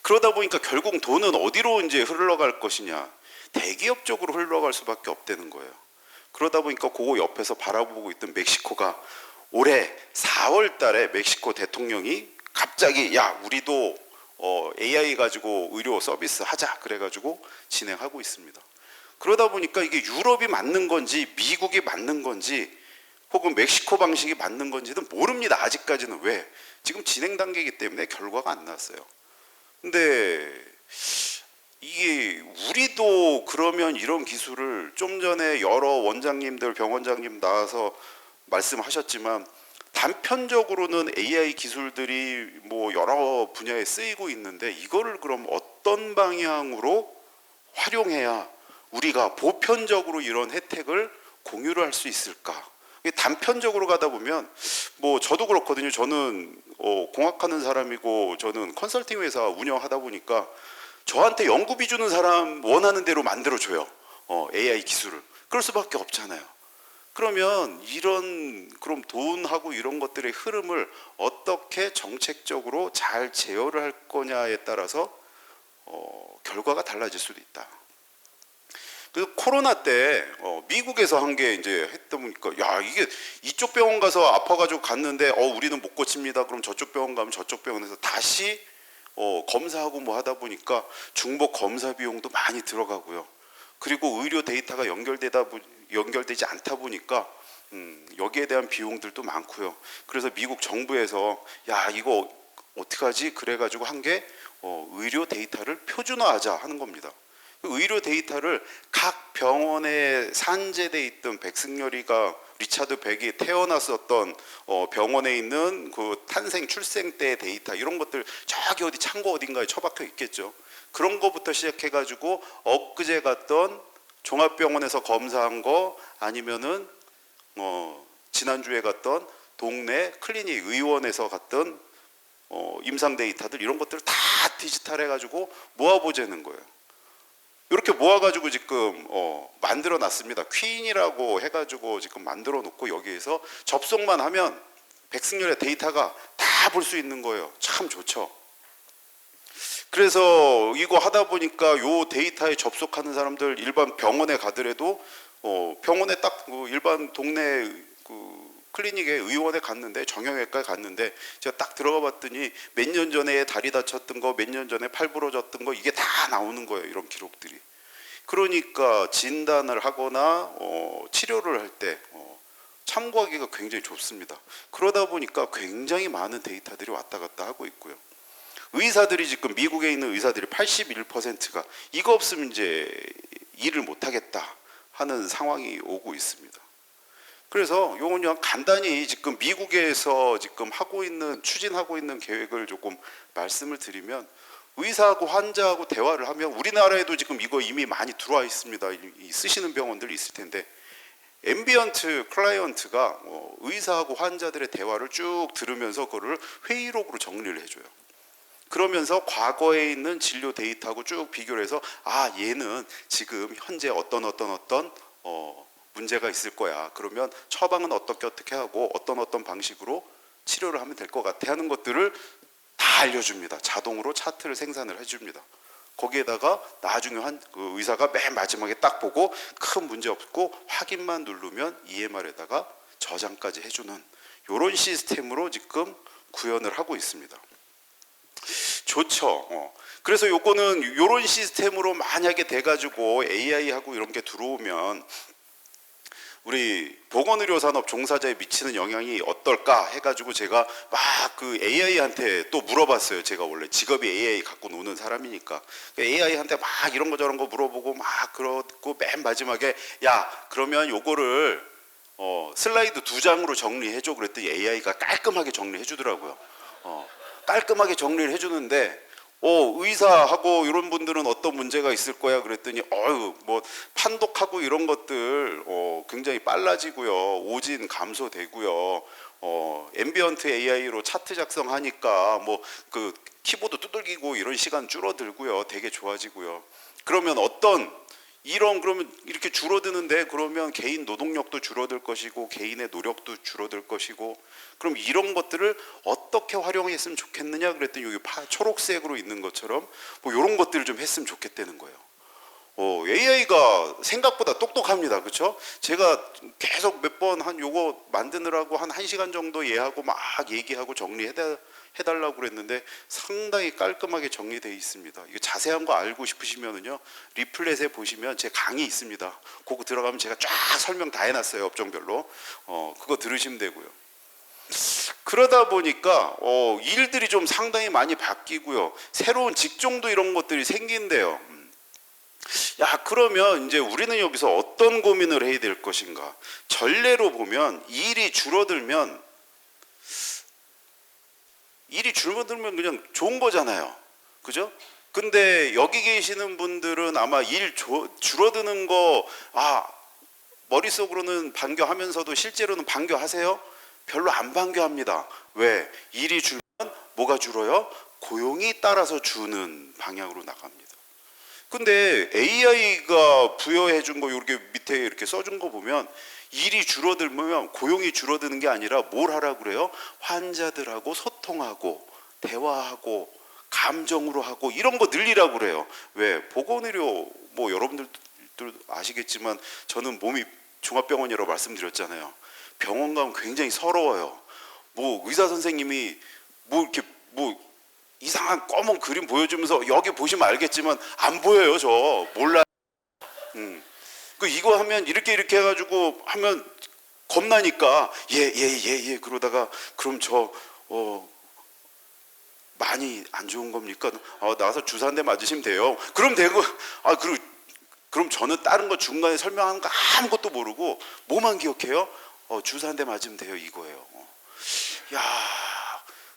그러다 보니까 결국 돈은 어디로 이제 흘러갈 것이냐? 대기업 쪽으로 흘러갈 수밖에 없다는 거예요. 그러다 보니까 그거 옆에서 바라보고 있던 멕시코가 올해 4월 달에 멕시코 대통령이 갑자기 야 우리도 AI 가지고 의료 서비스 하자 그래가지고 진행하고 있습니다. 그러다 보니까 이게 유럽이 맞는 건지 미국이 맞는 건지 혹은 멕시코 방식이 맞는 건지는 모릅니다. 아직까지는. 왜? 지금 진행 단계이기 때문에 결과가 안 나왔어요. 근데 이게 우리도 그러면 이런 기술을 좀 전에 여러 원장님들 병원장님 나와서 말씀하셨지만 단편적으로는 AI 기술들이 뭐 여러 분야에 쓰이고 있는데 이거를 그럼 어떤 방향으로 활용해야 우리가 보편적으로 이런 혜택을 공유를 할 수 있을까? 이게 단편적으로 가다 보면 뭐 저도 그렇거든요. 저는 공학하는 사람이고 저는 컨설팅 회사 운영하다 보니까 저한테 연구비 주는 사람 원하는 대로 만들어줘요. AI 기술을. 그럴 수밖에 없잖아요. 그러면 그럼 돈하고 이런 것들의 흐름을 어떻게 정책적으로 잘 제어를 할 거냐에 따라서 결과가 달라질 수도 있다. 그 코로나 때 미국에서 한 게 이제 했다 보니까 야 이게 이쪽 병원 가서 아파가지고 갔는데 우리는 못 고칩니다. 그럼 저쪽 병원 가면 저쪽 병원에서 다시 검사하고 뭐 하다 보니까 중복 검사 비용도 많이 들어가고요. 그리고 의료 데이터가 연결되지 않다 보니까 여기에 대한 비용들도 많고요. 그래서 미국 정부에서 야 이거 어떡하지? 그래가지고 한 게 의료 데이터를 표준화하자 하는 겁니다. 의료 데이터를 각 병원에 산재돼 있던 백승열이가 리차드 백이 태어났었던 병원에 있는 그 탄생 출생 때 데이터 이런 것들 저기 어디 창고 어딘가에 처박혀 있겠죠. 그런 거부터 시작해가지고 엊그제 갔던 종합병원에서 검사한 거 아니면은 지난주에 갔던 동네 클리닉 의원에서 갔던 임상 데이터들 이런 것들을 다 디지털해가지고 모아보자는 거예요. 이렇게 모아가지고 지금 만들어 놨습니다. 퀸이라고 해가지고 지금 만들어 놓고 여기에서 접속만 하면 백승열의 데이터가 다 볼 수 있는 거예요. 참 좋죠. 그래서 이거 하다 보니까 요 데이터에 접속하는 사람들 일반 병원에 가더라도 병원에 딱 일반 동네 클리닉에 의원에 갔는데 정형외과에 갔는데 제가 딱 들어가 봤더니 몇 년 전에 다리 다쳤던 거, 몇 년 전에 팔 부러졌던 거 이게 다 나오는 거예요. 이런 기록들이. 그러니까 진단을 하거나 치료를 할 때 참고하기가 굉장히 좋습니다. 그러다 보니까 굉장히 많은 데이터들이 왔다 갔다 하고 있고요. 의사들이 지금 미국에 있는 의사들이 81%가 이거 없으면 이제 일을 못하겠다 하는 상황이 오고 있습니다. 그래서 요건 그냥 간단히 지금 미국에서 지금 추진하고 있는 계획을 조금 말씀을 드리면 의사하고 환자하고 대화를 하면 우리나라에도 지금 이거 이미 많이 들어와 있습니다. 쓰시는 병원들이 있을 텐데 앰비언트 클라이언트가 의사하고 환자들의 대화를 쭉 들으면서 그거를 회의록으로 정리를 해줘요. 그러면서 과거에 있는 진료 데이터하고 쭉 비교를 해서 얘는 지금 현재 어떤 문제가 있을 거야. 그러면 처방은 어떻게 하고 어떤 방식으로 치료를 하면 될 것 같아 하는 것들을 다 알려줍니다. 자동으로 차트를 생산을 해줍니다. 거기에다가 나중에 그 의사가 맨 마지막에 딱 보고 큰 문제 없고 확인만 누르면 EMR에다가 저장까지 해주는 이런 시스템으로 지금 구현을 하고 있습니다. 좋죠. 그래서 요거는 이런 시스템으로 만약에 돼가지고 AI하고 이런 게 들어오면 우리 보건의료산업 종사자에 미치는 영향이 어떨까 해가지고 제가 막 그 AI한테 또 물어봤어요. 제가 원래 직업이 AI 갖고 노는 사람이니까 AI한테 막 이런 거 저런 거 물어보고 막 그러고 맨 마지막에 야 그러면 요거를 슬라이드 2장으로 정리해줘 그랬더니 AI가 깔끔하게 정리해 주더라고요. 깔끔하게 정리를 해주는데 의사하고 이런 분들은 어떤 문제가 있을 거야 그랬더니 뭐 판독하고 이런 것들 굉장히 빨라지고요. 오진 감소되고요. 앰비언트 AI로 차트 작성하니까 뭐 그 키보드 두들기고 이런 시간 줄어들고요. 되게 좋아지고요. 그러면 어떤 이런 그러면 이렇게 줄어드는데 그러면 개인 노동력도 줄어들 것이고 개인의 노력도 줄어들 것이고 그럼 이런 것들을 어떻게 활용했으면 좋겠느냐 그랬더니 여기 초록색으로 있는 것처럼 뭐 이런 것들을 좀 했으면 좋겠다는 거예요. AI가 생각보다 똑똑합니다. 그렇죠? 제가 계속 몇 번 한 요거 만드느라고 한 1시간 정도 얘하고 막 얘기하고 정리해달라고 그랬는데 상당히 깔끔하게 정리되어 있습니다. 이거 자세한 거 알고 싶으시면은요 리플렛에 보시면 제 강의 있습니다. 그거 들어가면 제가 쫙 설명 다 해놨어요. 업종별로. 그거 들으시면 되고요. 그러다 보니까 일들이 좀 상당히 많이 바뀌고요. 새로운 직종도 이런 것들이 생긴대요. 야, 그러면 이제 우리는 여기서 어떤 고민을 해야 될 것인가? 전례로 보면 일이 줄어들면 그냥 좋은 거잖아요. 그죠? 근데 여기 계시는 분들은 아마 줄어드는 거 머릿속으로는 반겨하면서도 실제로는 반겨하세요? 별로 안 반겨합니다. 왜? 일이 줄면 뭐가 줄어요? 고용이 따라서 주는 방향으로 나갑니다. 근데 AI가 부여해 준 거 이렇게 밑에 이렇게 써준 거 보면 일이 줄어들면 고용이 줄어드는 게 아니라 뭘 하라고 그래요? 환자들하고 소통하고 대화하고 감정으로 하고 이런 거 늘리라고 그래요. 왜? 보건의료 뭐 여러분들도 아시겠지만 저는 몸이 종합병원이라고 말씀드렸잖아요. 병원 가면 굉장히 서러워요. 뭐 의사 선생님이 뭐 이렇게 뭐 이상한 검은 그림 보여주면서 여기 보시면 알겠지만 안 보여요. 저 몰라요. 이거 하면 이렇게 해가지고 하면 겁나니까 예 그러다가 그럼 저 많이 안 좋은 겁니까? 나가서 주사 한 대 맞으시면 돼요. 그럼 되고 그럼 저는 다른 거 중간에 설명하는 거 아무것도 모르고 뭐만 기억해요? 주사 한 대 맞으면 돼요 이거예요. 야.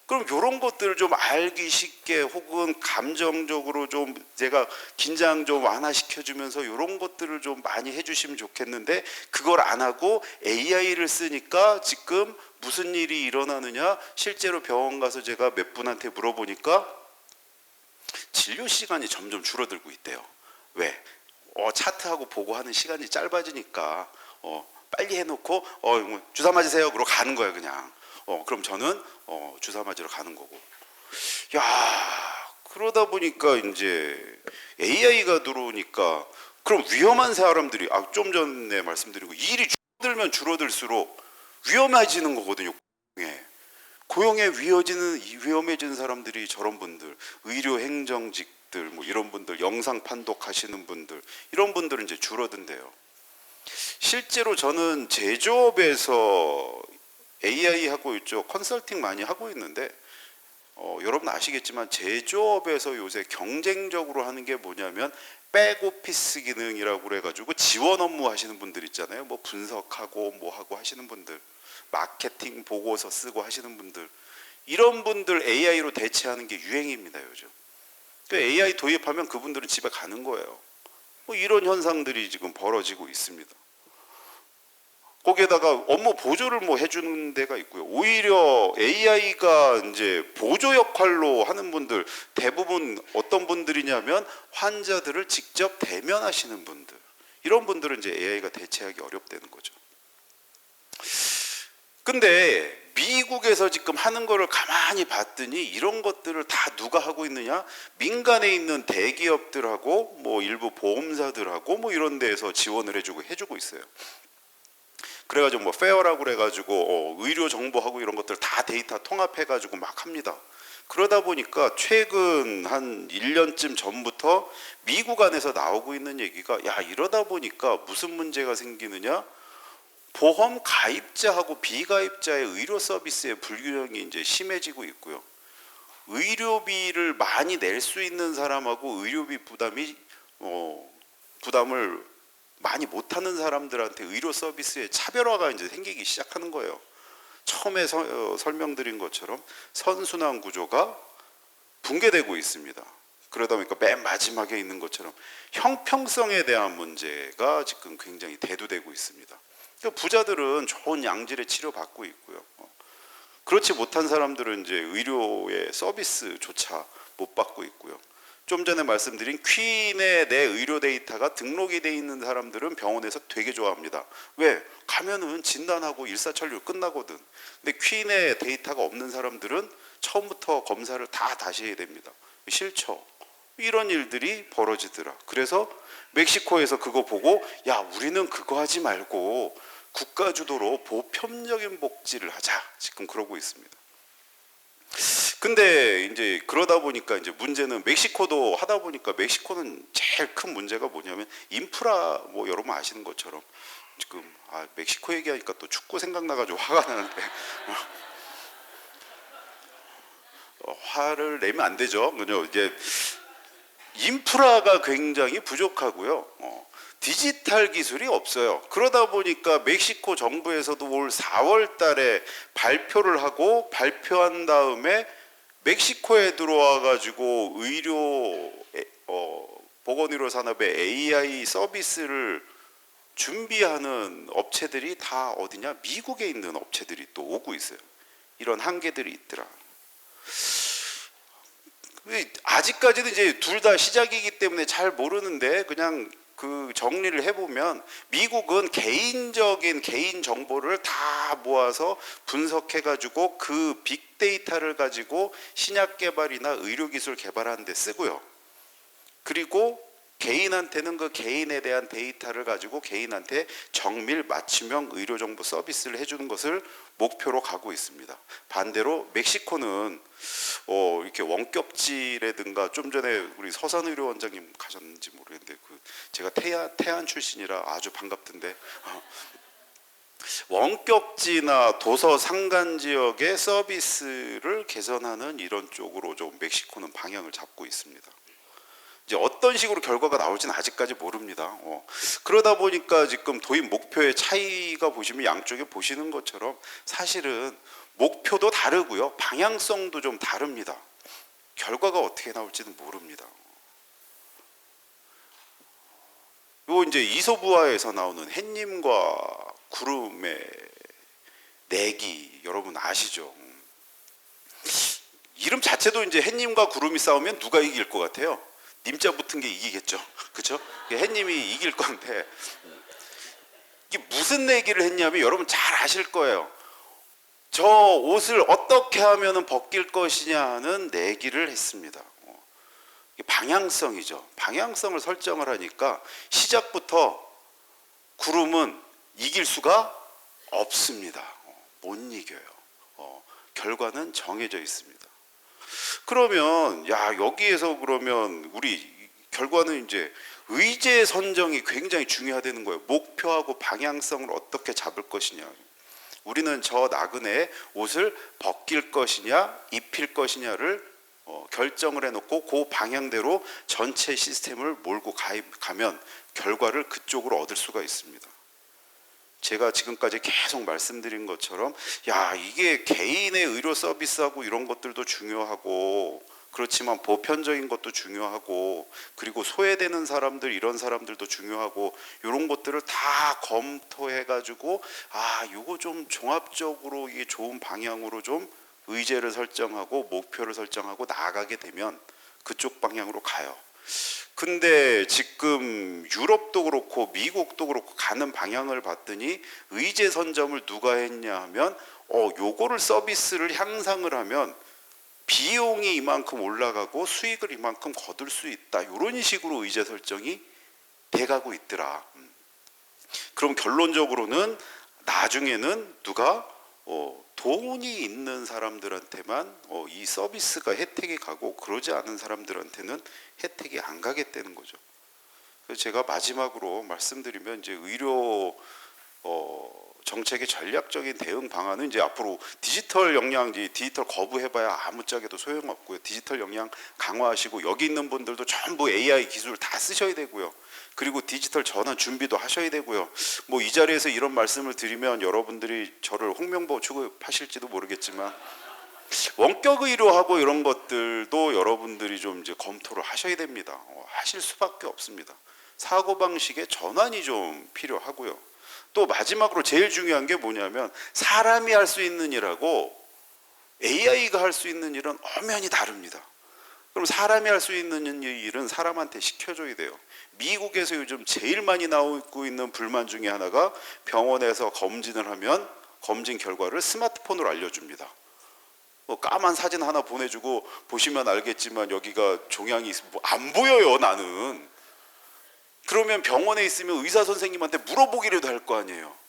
그럼 이런 것들을 좀 알기 쉽게 혹은 감정적으로 좀 제가 긴장 좀 완화시켜주면서 이런 것들을 좀 많이 해주시면 좋겠는데 그걸 안 하고 AI를 쓰니까 지금 무슨 일이 일어나느냐 실제로 병원 가서 제가 몇 분한테 물어보니까 진료 시간이 점점 줄어들고 있대요. 왜? 차트하고 보고하는 시간이 짧아지니까 빨리 해놓고 주사 맞으세요 그러고 가는 거예요 그냥. 그럼 저는 주사 맞으러 가는 거고. 야, 그러다 보니까 이제 AI가 들어오니까 그럼 위험한 사람들이 좀 전에 말씀드린 거 일이 줄어들면 줄어들수록 위험해지는 거거든요. 고용에 위험해지는 사람들이 저런 분들, 의료 행정직들 뭐 이런 분들, 영상 판독하시는 분들 이런 분들은 이제 줄어든대요. 실제로 저는 제조업에서 AI 하고 있죠. 컨설팅 많이 하고 있는데 여러분 아시겠지만 제조업에서 요새 경쟁적으로 하는 게 뭐냐면 백오피스 기능이라고 그래가지고 지원 업무 하시는 분들 있잖아요. 뭐 분석하고 뭐 하고 하시는 분들, 마케팅 보고서 쓰고 하시는 분들 이런 분들 AI로 대체하는 게 유행입니다 요즘. AI 도입하면 그분들은 집에 가는 거예요. 뭐 이런 현상들이 지금 벌어지고 있습니다. 거기에다가 업무 보조를 뭐 해주는 데가 있고요. 오히려 AI가 이제 보조 역할로 하는 분들 대부분 어떤 분들이냐면 환자들을 직접 대면하시는 분들. 이런 분들은 이제 AI가 대체하기 어렵다는 거죠. 근데 미국에서 지금 하는 거를 가만히 봤더니 이런 것들을 다 누가 하고 있느냐? 민간에 있는 대기업들하고 뭐 일부 보험사들하고 뭐 이런 데에서 지원을 해주고 있어요. 그래가지고 뭐 페어라고 그래가지고 의료 정보하고 이런 것들 다 데이터 통합해가지고 막 합니다. 그러다 보니까 최근 한 1년쯤 전부터 미국 안에서 나오고 있는 얘기가 야 이러다 보니까 무슨 문제가 생기느냐? 보험 가입자하고 비가입자의 의료 서비스의 불균형이 이제 심해지고 있고요. 의료비를 많이 낼 수 있는 사람하고 의료비 부담을 많이 못하는 사람들한테 의료 서비스의 차별화가 이제 생기기 시작하는 거예요. 처음에 설명드린 것처럼 선순환 구조가 붕괴되고 있습니다. 그러다 보니까 맨 마지막에 있는 것처럼 형평성에 대한 문제가 지금 굉장히 대두되고 있습니다. 그러니까 부자들은 좋은 양질의 치료받고 있고요. 그렇지 못한 사람들은 이제 의료의 서비스조차 못 받고 있고요. 좀 전에 말씀드린 퀸의 내 의료 데이터가 등록이 돼 있는 사람들은 병원에서 되게 좋아합니다. 왜? 가면은 진단하고 일사천리로 끝나거든. 근데 퀸의 데이터가 없는 사람들은 처음부터 검사를 다 다시 해야 됩니다. 싫죠. 이런 일들이 벌어지더라. 그래서 멕시코에서 그거 보고 야, 우리는 그거 하지 말고 국가 주도로 보편적인 복지를 하자. 지금 그러고 있습니다. 근데 이제 그러다 보니까 이제 문제는 멕시코도 하다 보니까 멕시코는 제일 큰 문제가 뭐냐면 인프라, 뭐 여러분 아시는 것처럼 지금 멕시코 얘기하니까 또 축구 생각나가지고 화가 나는데 화를 내면 안 되죠. 그죠? 이제 인프라가 굉장히 부족하고요. 디지털 기술이 없어요. 그러다 보니까 멕시코 정부에서도 올 4월 달에 발표를 하고 발표한 다음에 멕시코에 들어와 가지고 보건의료 산업의 AI 서비스를 준비하는 업체들이 다 어디냐? 미국에 있는 업체들이 또 오고 있어요. 이런 한계들이 있더라. 아직까지는 이제 둘 다 시작이기 때문에 잘 모르는데 그냥 그 정리를 해보면 미국은 개인적인 개인 정보를 다 모아서 분석해가지고 그 빅데이터를 가지고 신약 개발이나 의료기술 개발하는 데 쓰고요. 그리고 개인한테는 그 개인에 대한 데이터를 가지고 개인한테 정밀 맞춤형 의료정보 서비스를 해주는 것을 목표로 가고 있습니다. 반대로 멕시코는 이렇게 원격지라든가 좀 전에 우리 서산의료 원장님 가셨는지 모르겠는데 제가 태안 출신이라 아주 반갑던데 원격지나 도서 상간 지역의 서비스를 개선하는 이런 쪽으로 좀 멕시코는 방향을 잡고 있습니다. 이제 어떤 식으로 결과가 나올지는 아직까지 모릅니다. 그러다 보니까 지금 도입 목표의 차이가 보시면 양쪽에 보시는 것처럼 사실은 목표도 다르고요. 방향성도 좀 다릅니다. 결과가 어떻게 나올지는 모릅니다. 요 이제 이소부화에서 나오는 햇님과 구름의 내기 여러분 아시죠? 이름 자체도 이제 햇님과 구름이 싸우면 누가 이길 것 같아요? 님자 붙은 게 이기겠죠. 그렇죠? 햇님이 이길 건데 이게 무슨 내기를 했냐면 여러분 잘 아실 거예요. 저 옷을 어떻게 하면 벗길 것이냐는 내기를 했습니다. 이게 방향성이죠. 방향성을 설정을 하니까 시작부터 구름은 이길 수가 없습니다. 못 이겨요. 결과는 정해져 있습니다. 그러면 여기에서 그러면 우리 결과는 이제 의제 선정이 굉장히 중요하다는 거예요. 목표하고 방향성을 어떻게 잡을 것이냐. 우리는 저 나그네의 옷을 벗길 것이냐 입힐 것이냐를 결정을 해놓고 그 방향대로 전체 시스템을 몰고 가면 결과를 그쪽으로 얻을 수가 있습니다. 제가 지금까지 계속 말씀드린 것처럼 이게 개인의 의료 서비스하고 이런 것들도 중요하고 그렇지만 보편적인 것도 중요하고 그리고 소외되는 사람들 이런 사람들도 중요하고 이런 것들을 다 검토해 가지고 요거 좀 종합적으로 이게 좋은 방향으로 좀 의제를 설정하고 목표를 설정하고 나아가게 되면 그쪽 방향으로 가요. 근데 지금 유럽도 그렇고 미국도 그렇고 가는 방향을 봤더니 의제 선점을 누가 했냐 하면 요거를 서비스를 향상을 하면 비용이 이만큼 올라가고 수익을 이만큼 거둘 수 있다. 이런 식으로 의제 설정이 돼가고 있더라. 그럼 결론적으로는 나중에는 누가 돈이 있는 사람들한테만 이 서비스가 혜택이 가고 그러지 않은 사람들한테는 혜택이 안 가겠다는 거죠. 그래서 제가 마지막으로 말씀드리면 이제 의료 정책의 전략적인 대응 방안은 이제 앞으로 디지털 역량지 디지털 거부해봐야 아무짝에도 소용없고요. 디지털 역량 강화하시고 여기 있는 분들도 전부 AI 기술 다 쓰셔야 되고요. 그리고 디지털 전환 준비도 하셔야 되고요. 뭐 이 자리에서 이런 말씀을 드리면 여러분들이 저를 홍명보 취급하실지도 모르겠지만 원격 의료하고 이런 것들도 여러분들이 좀 이제 검토를 하셔야 됩니다. 하실 수밖에 없습니다. 사고 방식의 전환이 좀 필요하고요. 또 마지막으로 제일 중요한 게 뭐냐면 사람이 할 수 있는 일하고 AI가 할 수 있는 일은 엄연히 다릅니다. 그럼 사람이 할 수 있는 일은 사람한테 시켜줘야 돼요. 미국에서 요즘 제일 많이 나오고 있는 불만 중에 하나가 병원에서 검진을 하면 검진 결과를 스마트폰으로 알려줍니다. 뭐 까만 사진 하나 보내주고 보시면 알겠지만 여기가 종양이 안 보여요, 나는. 그러면 병원에 있으면 의사 선생님한테 물어보기라도 할 거 아니에요.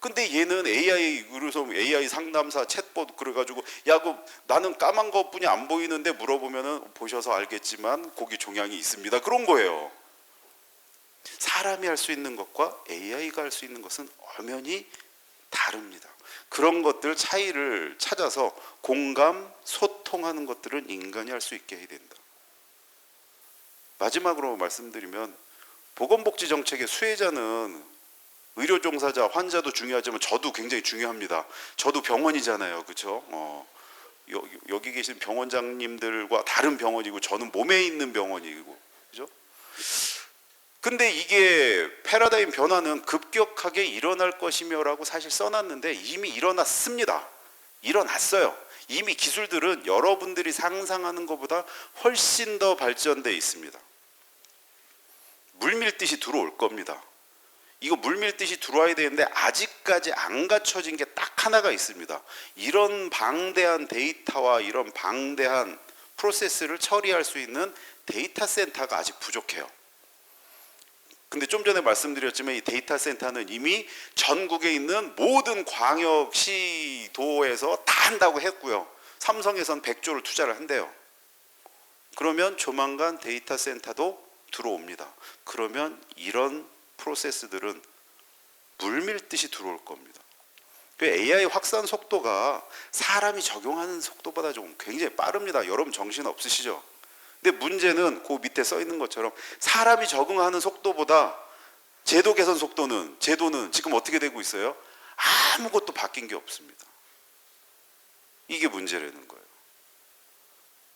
근데 얘는 AI, 그래서 AI 상담사 챗봇 그래가지고 야, 그 나는 까만 것뿐이 안 보이는데 물어보면은 보셔서 알겠지만 거기 종양이 있습니다. 그런 거예요. 사람이 할 수 있는 것과 AI가 할 수 있는 것은 엄연히 다릅니다. 그런 것들 차이를 찾아서 공감, 소통하는 것들은 인간이 할 수 있게 해야 된다. 마지막으로 말씀드리면 보건복지 정책의 수혜자는 의료 종사자, 환자도 중요하지만 저도 굉장히 중요합니다. 저도 병원이잖아요, 그렇죠? 여기 계신 병원장님들과 다른 병원이고 저는 몸에 있는 병원이고, 그렇죠? 근데 이게 패러다임 변화는 급격하게 일어날 것이며라고 사실 써놨는데 이미 일어났습니다. 일어났어요. 이미 기술들은 여러분들이 상상하는 것보다 훨씬 더 발전돼 있습니다. 물밀듯이 들어올 겁니다. 이거 물밀듯이 들어와야 되는데 아직까지 안 갖춰진 게 딱 하나가 있습니다. 이런 방대한 데이터와 이런 방대한 프로세스를 처리할 수 있는 데이터 센터가 아직 부족해요. 근데 좀 전에 말씀드렸지만 이 데이터 센터는 이미 전국에 있는 모든 광역시도에서 다 한다고 했고요. 삼성에선 100조를 투자를 한대요. 그러면 조만간 데이터 센터도 들어옵니다. 그러면 이런 프로세스들은 물밀듯이 들어올 겁니다. 그 AI 확산 속도가 사람이 적용하는 속도보다 좀 굉장히 빠릅니다. 여러분 정신 없으시죠? 근데 문제는 그 밑에 써 있는 것처럼 사람이 적응하는 속도보다 제도 개선 속도는, 제도는 지금 어떻게 되고 있어요? 아무것도 바뀐 게 없습니다. 이게 문제라는 거예요.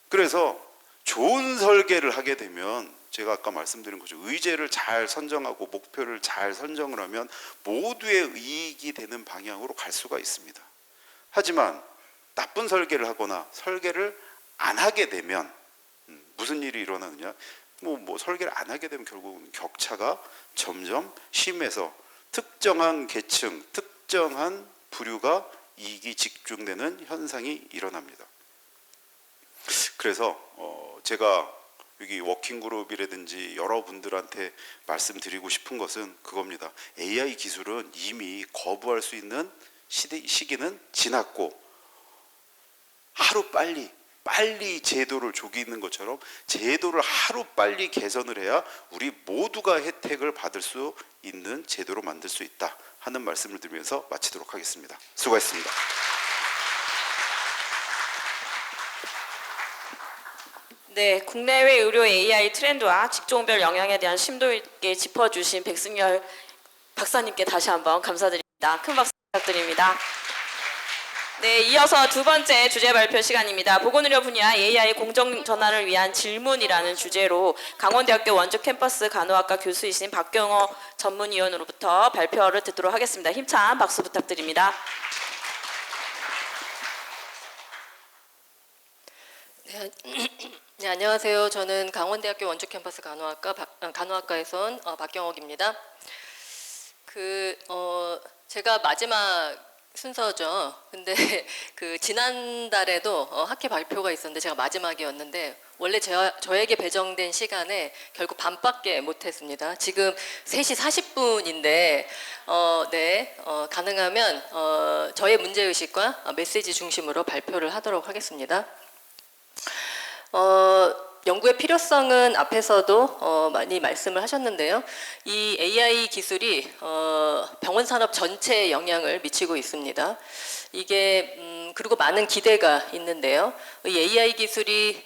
그래서 좋은 설계를 하게 되면 제가 아까 말씀드린 거죠. 의제를 잘 선정하고 목표를 잘 선정을 하면 모두의 이익이 되는 방향으로 갈 수가 있습니다. 하지만 나쁜 설계를 하거나 설계를 안 하게 되면 무슨 일이 일어나느냐? 뭐 설계를 안 하게 되면 결국은 격차가 점점 심해서 특정한 계층, 특정한 부류가 이익이 집중되는 현상이 일어납니다. 그래서 제가 여기 워킹그룹이라든지 여러분들한테 말씀드리고 싶은 것은 그겁니다. AI 기술은 이미 거부할 수 있는 시기는 지났고 하루빨리 제도를 조기 있는 것처럼 제도를 하루빨리 개선을 해야 우리 모두가 혜택을 받을 수 있는 제도로 만들 수 있다 하는 말씀을 드리면서 마치도록 하겠습니다. 수고하셨습니다. 네, 국내외 의료 AI 트렌드와 직종별 영향에 대한 심도 있게 짚어주신 백승열 박사님께 다시 한번 감사드립니다. 큰 박수 부탁드립니다. 네, 이어서 두 번째 주제 발표 시간입니다. 보건의료 분야 AI 공정 전환을 위한 질문이라는 주제로 강원대학교 원주 캠퍼스 간호학과 교수이신 박경호 전문위원으로부터 발표를 듣도록 하겠습니다. 힘찬 박수 부탁드립니다. 네, 안녕하세요. 저는 강원대학교 원주 캠퍼스 간호학과에서 온 박경옥입니다. 제가 마지막 순서죠. 근데 지난달에도 학회 발표가 있었는데 제가 마지막이었는데 원래 저에게 배정된 시간에 결국 반밖에 못했습니다. 지금 3시 40분인데 가능하면 저의 문제의식과 메시지 중심으로 발표를 하도록 하겠습니다. 연구의 필요성은 앞에서도 많이 말씀을 하셨는데요. 이 AI 기술이 병원 산업 전체에 영향을 미치고 있습니다. 이게 그리고 많은 기대가 있는데요. 이 AI 기술이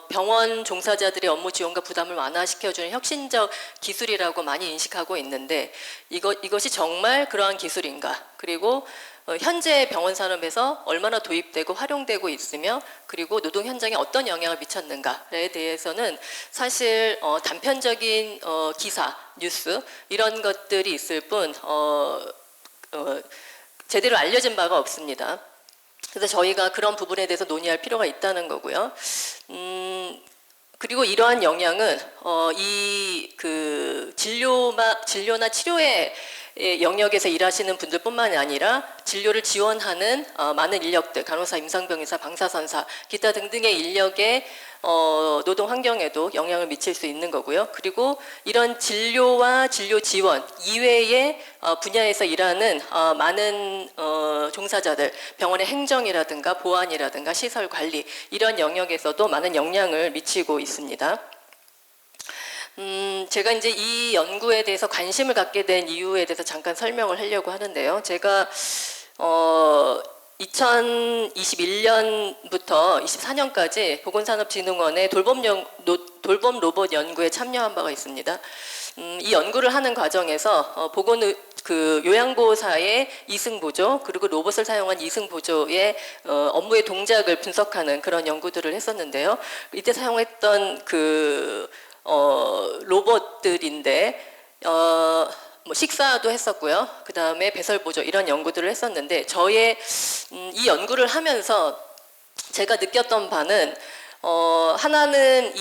병원 종사자들의 업무 지원과 부담을 완화시켜주는 혁신적 기술이라고 많이 인식하고 있는데 이것이 정말 그러한 기술인가? 그리고 현재 병원 산업에서 얼마나 도입되고 활용되고 있으며 그리고 노동 현장에 어떤 영향을 미쳤는가에 대해서는 사실 단편적인 기사, 뉴스 이런 것들이 있을 뿐 제대로 알려진 바가 없습니다. 그래서 저희가 그런 부분에 대해서 논의할 필요가 있다는 거고요. 그리고 이러한 영향은 이 그 진료나 치료의 영역에서 일하시는 분들뿐만이 아니라 진료를 지원하는 많은 인력들, 간호사, 임상병의사, 방사선사, 기타 등등의 인력의 노동 환경에도 영향을 미칠 수 있는 거고요. 그리고 이런 진료와 진료 지원 이외의 분야에서 일하는 많은 종사자들, 병원의 행정이라든가 보안이라든가 시설 관리 이런 영역에서도 많은 영향을 미치고 있습니다. 제가 이제 이 연구에 대해서 관심을 갖게 된 이유에 대해서 잠깐 설명을 하려고 하는데요. 제가 2021년부터 24년까지 보건산업진흥원의 돌봄 로봇 연구에 참여한 바가 있습니다. 이 연구를 하는 과정에서 요양보호사의 이승보조 그리고 로봇을 사용한 이승보조의 업무의 동작을 분석하는 그런 연구들을 했었는데요. 이때 사용했던 로봇들인데 뭐 식사도 했었고요. 그 다음에 배설보조 이런 연구들을 했었는데 저의 이 연구를 하면서 제가 느꼈던 바는 하나는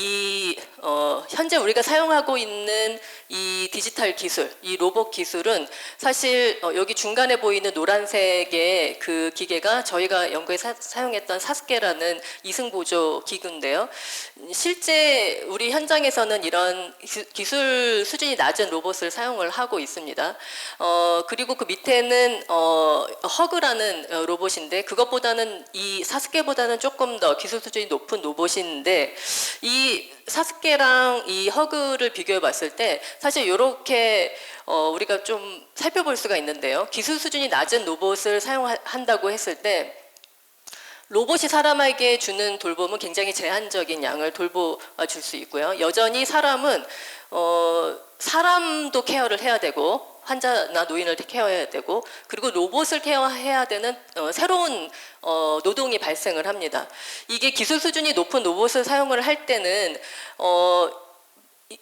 현재 우리가 사용하고 있는 이 디지털 기술, 이 로봇 기술은 사실 여기 중간에 보이는 노란색의 그 기계가 저희가 연구에 사용했던 사스케라는 이승보조 기구인데요. 실제 우리 현장에서는 이런 기술 수준이 낮은 로봇을 사용을 하고 있습니다. 그리고 그 밑에는 허그라는 로봇인데 그것보다는 이 사스케보다는 조금 더 기술 수준이 높은 로봇인데 이 사스케랑 이 허그를 비교해 봤을 때 사실 이렇게 우리가 좀 살펴볼 수가 있는데요. 기술 수준이 낮은 로봇을 사용한다고 했을 때 로봇이 사람에게 주는 돌봄은 굉장히 제한적인 양을 돌봐줄 수 있고요. 여전히 사람은 사람도 케어를 해야 되고 환자나 노인을 케어해야 되고 그리고 로봇을 케어해야 되는 새로운 노동이 발생을 합니다. 이게 기술 수준이 높은 로봇을 사용을 할 때는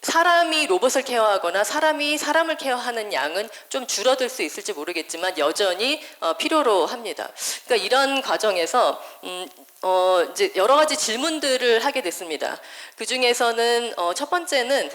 사람이 로봇을 케어하거나 사람이 사람을 케어하는 양은 좀 줄어들 수 있을지 모르겠지만 여전히 필요로 합니다. 그러니까 이런 과정에서 이제 여러 가지 질문들을 하게 됐습니다. 그 중에서는 첫 번째는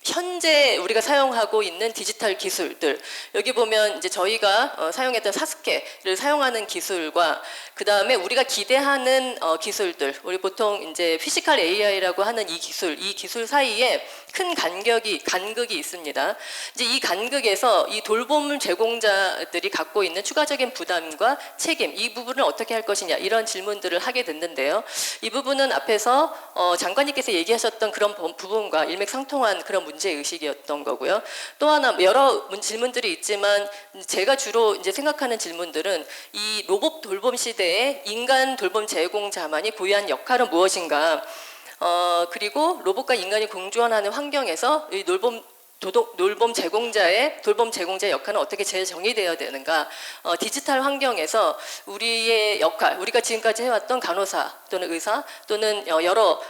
현재 우리가 사용하고 있는 디지털 기술들 여기 보면 이제 저희가 사용했던 사스케를 사용하는 기술과 그 다음에 우리가 기대하는 기술들 우리 보통 이제 피지컬 AI라고 하는 이 기술 사이에 큰 간극이 있습니다. 이제 이 간극에서 이 돌봄 제공자들이 갖고 있는 추가적인 부담과 책임 이 부분을 어떻게 할 것이냐 이런 질문들을 하게 됐는데요. 이 부분은 앞에서 장관님께서 얘기하셨던 그런 부분과 일맥상통한 그런 문제의식이었던 거고요. 또 하나 여러 질문들이 있지만 제가 주로 이제 생각하는 질문들은 이 로봇 돌봄 시대에 인간 돌봄 제공자만이 고유한 역할은 무엇인가 그리고 로봇과 인간이 공존하는 환경에서 이 돌봄 제공자의 역할은 어떻게 재정의되어야 되는가 디지털 환경에서 우리의 역할 우리가 지금까지 해왔던 간호사 또는 의사 또는 여러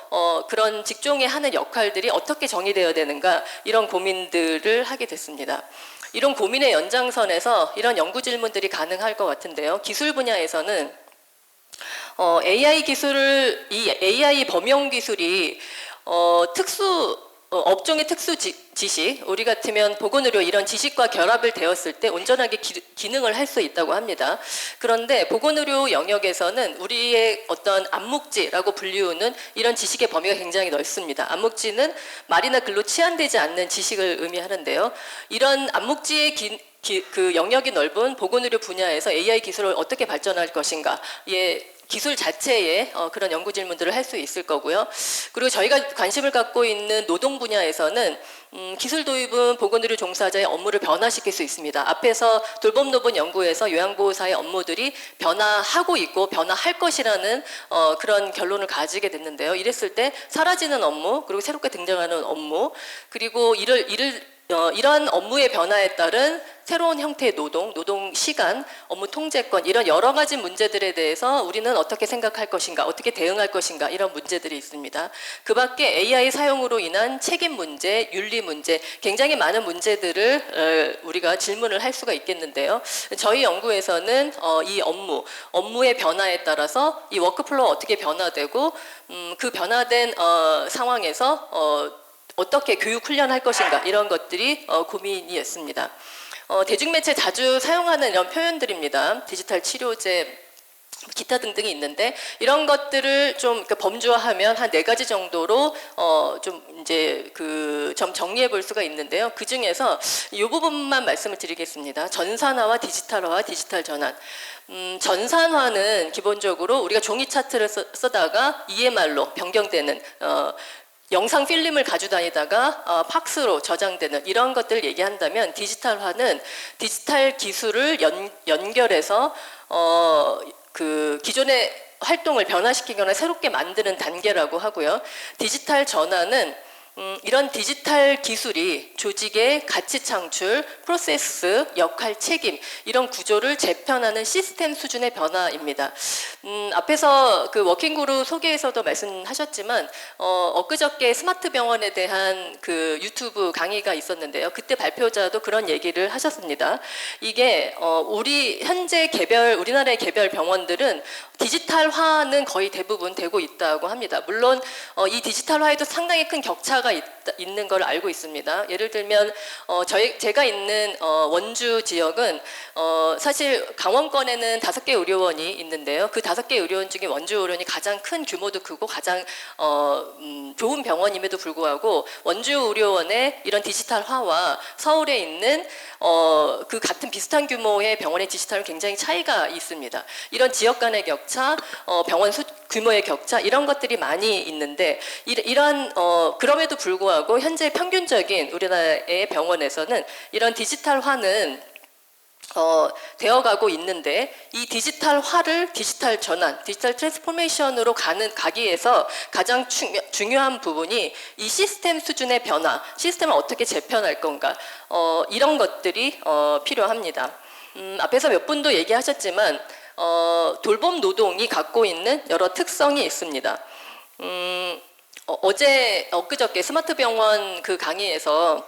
그런 직종에 하는 역할들이 어떻게 정의되어야 되는가 이런 고민들을 하게 됐습니다. 이런 고민의 연장선에서 이런 연구 질문들이 가능할 것 같은데요. 기술 분야에서는 AI AI 범용 기술이 업종의 특수 지식, 우리 같으면 보건의료 이런 지식과 결합을 되었을 때 온전하게 기능을 할 수 있다고 합니다. 그런데 보건의료 영역에서는 우리의 어떤 암묵지라고 불리우는 이런 지식의 범위가 굉장히 넓습니다. 암묵지는 말이나 글로 치환되지 않는 지식을 의미하는데요. 이런 암묵지의 그 영역이 넓은 보건의료 분야에서 AI 기술을 어떻게 발전할 것인가 기술 자체에 그런 연구 질문들을 할 수 있을 거고요. 그리고 저희가 관심을 갖고 있는 노동 분야에서는 기술 도입은 보건의료 종사자의 업무를 변화시킬 수 있습니다. 앞에서 돌봄 로봇 연구에서 요양보호사의 업무들이 변화하고 있고 변화할 것이라는 그런 결론을 가지게 됐는데요. 이랬을 때 사라지는 업무 그리고 새롭게 등장하는 업무 그리고 이러한 업무의 변화에 따른 새로운 형태의 노동 시간, 업무 통제권 이런 여러 가지 문제들에 대해서 우리는 어떻게 생각할 것인가, 어떻게 대응할 것인가 이런 문제들이 있습니다. 그 밖에 AI 사용으로 인한 책임 문제, 윤리 문제 굉장히 많은 문제들을 우리가 질문을 할 수가 있겠는데요. 저희 연구에서는 이 업무의 변화에 따라서 이 워크플로우 어떻게 변화되고 그 변화된 상황에서 어떻게 교육 훈련할 것인가 이런 것들이 고민이었습니다. 대중매체 자주 사용하는 이런 표현들입니다. 디지털 치료제, 기타 등등이 있는데 이런 것들을 좀 범주화하면 한 4가지 정도로 좀 이제 좀 정리해 볼 수가 있는데요. 그 중에서 이 부분만 말씀을 드리겠습니다. 전산화와 디지털화, 디지털 전환. 전산화는 기본적으로 우리가 종이 차트를 쓰다가 EMR로 변경되는 영상 필름을 가지고 다니다가 팍스로 저장되는 이런 것들을 얘기한다면 디지털화는 디지털 기술을 연결해서 그 기존의 활동을 변화시키거나 새롭게 만드는 단계라고 하고요. 디지털 전환은 이런 디지털 기술이 조직의 가치 창출, 프로세스, 역할, 책임 이런 구조를 재편하는 시스템 수준의 변화입니다. 앞에서 그 워킹그룹 소개에서도 말씀하셨지만 엊그저께 스마트 병원에 대한 그 유튜브 강의가 있었는데요. 그때 발표자도 그런 얘기를 하셨습니다. 이게 우리 현재 우리나라의 개별 병원들은 디지털화는 거의 대부분 되고 있다고 합니다. 물론 이 디지털화에도 상당히 큰 격차가 있는 걸 알고 있습니다. 예를 들면 제가 있는 원주 지역은 사실 강원권에는 5개 의료원이 있는데요. 그 5개 의료원 중에 원주 의료원이 가장 큰 규모도 크고 가장 좋은 병원임에도 불구하고 원주 의료원의 이런 디지털화와 서울에 있는 그 같은 비슷한 규모의 병원의 디지털은 굉장히 차이가 있습니다. 이런 지역 간의 격차, 병원 규모의 격차 이런 것들이 많이 있는데 이러한 그럼에도 불구하고 현재 평균적인 우리나라의 병원에서는 이런 디지털화는 되어가고 있는데 이 디지털화를 디지털 전환, 디지털 트랜스포메이션으로 가기 위해서 가장 중요한 부분이 이 시스템 수준의 변화, 시스템을 어떻게 재편할 건가 이런 것들이 필요합니다. 앞에서 몇 분도 얘기하셨지만 돌봄 노동이 갖고 있는 여러 특성이 있습니다. 엊그저께 스마트 병원 그 강의에서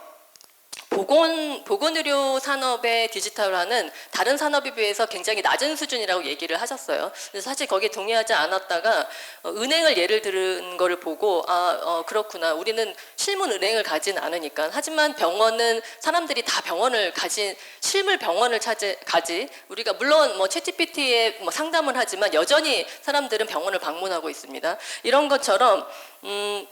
보건의료 산업의 디지털화는 다른 산업에 비해서 굉장히 낮은 수준이라고 얘기를 하셨어요. 그래서 사실 거기에 동의하지 않았다가 은행을 예를 들은 거를 보고 그렇구나. 우리는 실문 은행을 가진 않으니까. 하지만 병원은 사람들이 다 실물 병원을 가지. 우리가 물론 챗GPT에 상담을 하지만 여전히 사람들은 병원을 방문하고 있습니다. 이런 것처럼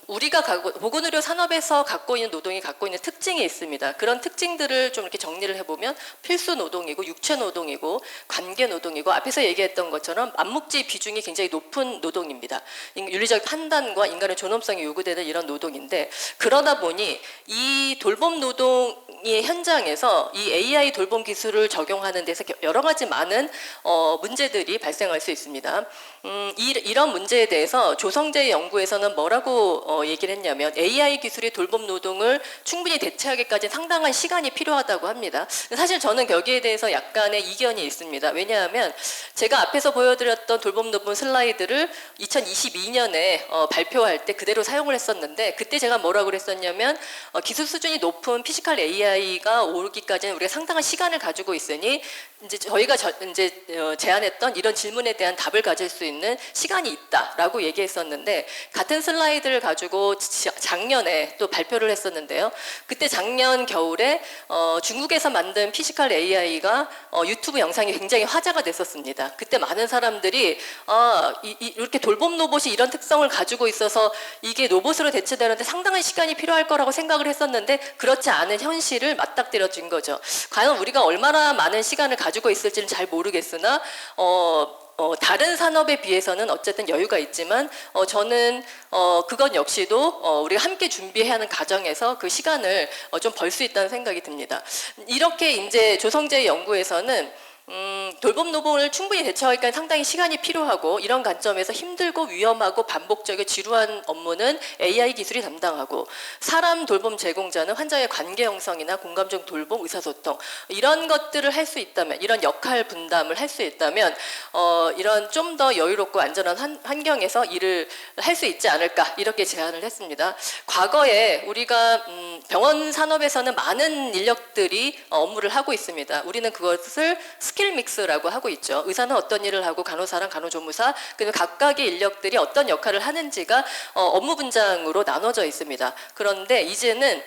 우리가 보건의료 산업에서 갖고 있는 노동이 갖고 있는 특징이 있습니다. 그런 특징들을 좀 이렇게 정리를 해보면 필수 노동이고 육체 노동이고 관계 노동이고 앞에서 얘기했던 것처럼 암묵지 비중이 굉장히 높은 노동입니다. 윤리적 판단과 인간의 존엄성이 요구되는 이런 노동인데 그러다 보니 이 돌봄 노동의 현장에서 이 AI 돌봄 기술을 적용하는 데서 여러 가지 많은 문제들이 발생할 수 있습니다. 이런 문제에 대해서 조성재 연구에서는 뭐라고 얘기를 했냐면 AI 기술이 돌봄 노동을 충분히 대체하기까지 상당한 시간이 필요하다고 합니다. 사실 저는 여기에 대해서 약간의 이견이 있습니다. 왜냐하면 제가 앞에서 보여드렸던 돌봄 노동 슬라이드를 2022년에 발표할 때 그대로 사용을 했었는데 그때 제가 뭐라고 그랬었냐면 기술 수준이 높은 피지컬 AI가 오기까지는 우리가 상당한 시간을 가지고 있으니 이제 저희가 제안했던 이런 질문에 대한 답을 가질 수 있는 시간이 있다라고 얘기했었는데 같은 슬라이드를 가지고 작년에 또 발표를 했었는데요. 그때 작년 겨울에 중국에서 만든 피지컬 AI가 유튜브 영상이 굉장히 화제가 됐었습니다. 그때 많은 사람들이 이렇게 돌봄 로봇이 이런 특성을 가지고 있어서 이게 로봇으로 대체되는데 상당한 시간이 필요할 거라고 생각을 했었는데 그렇지 않은 현실을 맞닥뜨려준 거죠. 과연 우리가 얼마나 많은 시간을 가지고 있을지는 잘 모르겠으나 다른 산업에 비해서는 어쨌든 여유가 있지만 저는 그건 역시도 우리가 함께 준비해야 하는 과정에서 그 시간을 좀 벌 수 있다는 생각이 듭니다. 이렇게 이제 조성재 연구에서는 돌봄 노동을 충분히 대처하기까 상당히 시간이 필요하고 이런 관점에서 힘들고 위험하고 반복적이고 지루한 업무는 AI 기술이 담당하고 사람 돌봄 제공자는 환자의 관계 형성이나 공감적 돌봄, 의사소통 이런 것들을 할 수 있다면 이런 역할 분담을 할 수 있다면 이런 좀 더 여유롭고 안전한 환경에서 일을 할 수 있지 않을까 이렇게 제안을 했습니다. 과거에 우리가 병원 산업에서는 많은 인력들이 업무를 하고 있습니다. 우리는 그것을 스킬 믹스라고 하고 있죠. 의사는 어떤 일을 하고 간호사랑 간호조무사 그리고 각각의 인력들이 어떤 역할을 하는지가 업무 분장으로 나눠져 있습니다. 그런데 이제는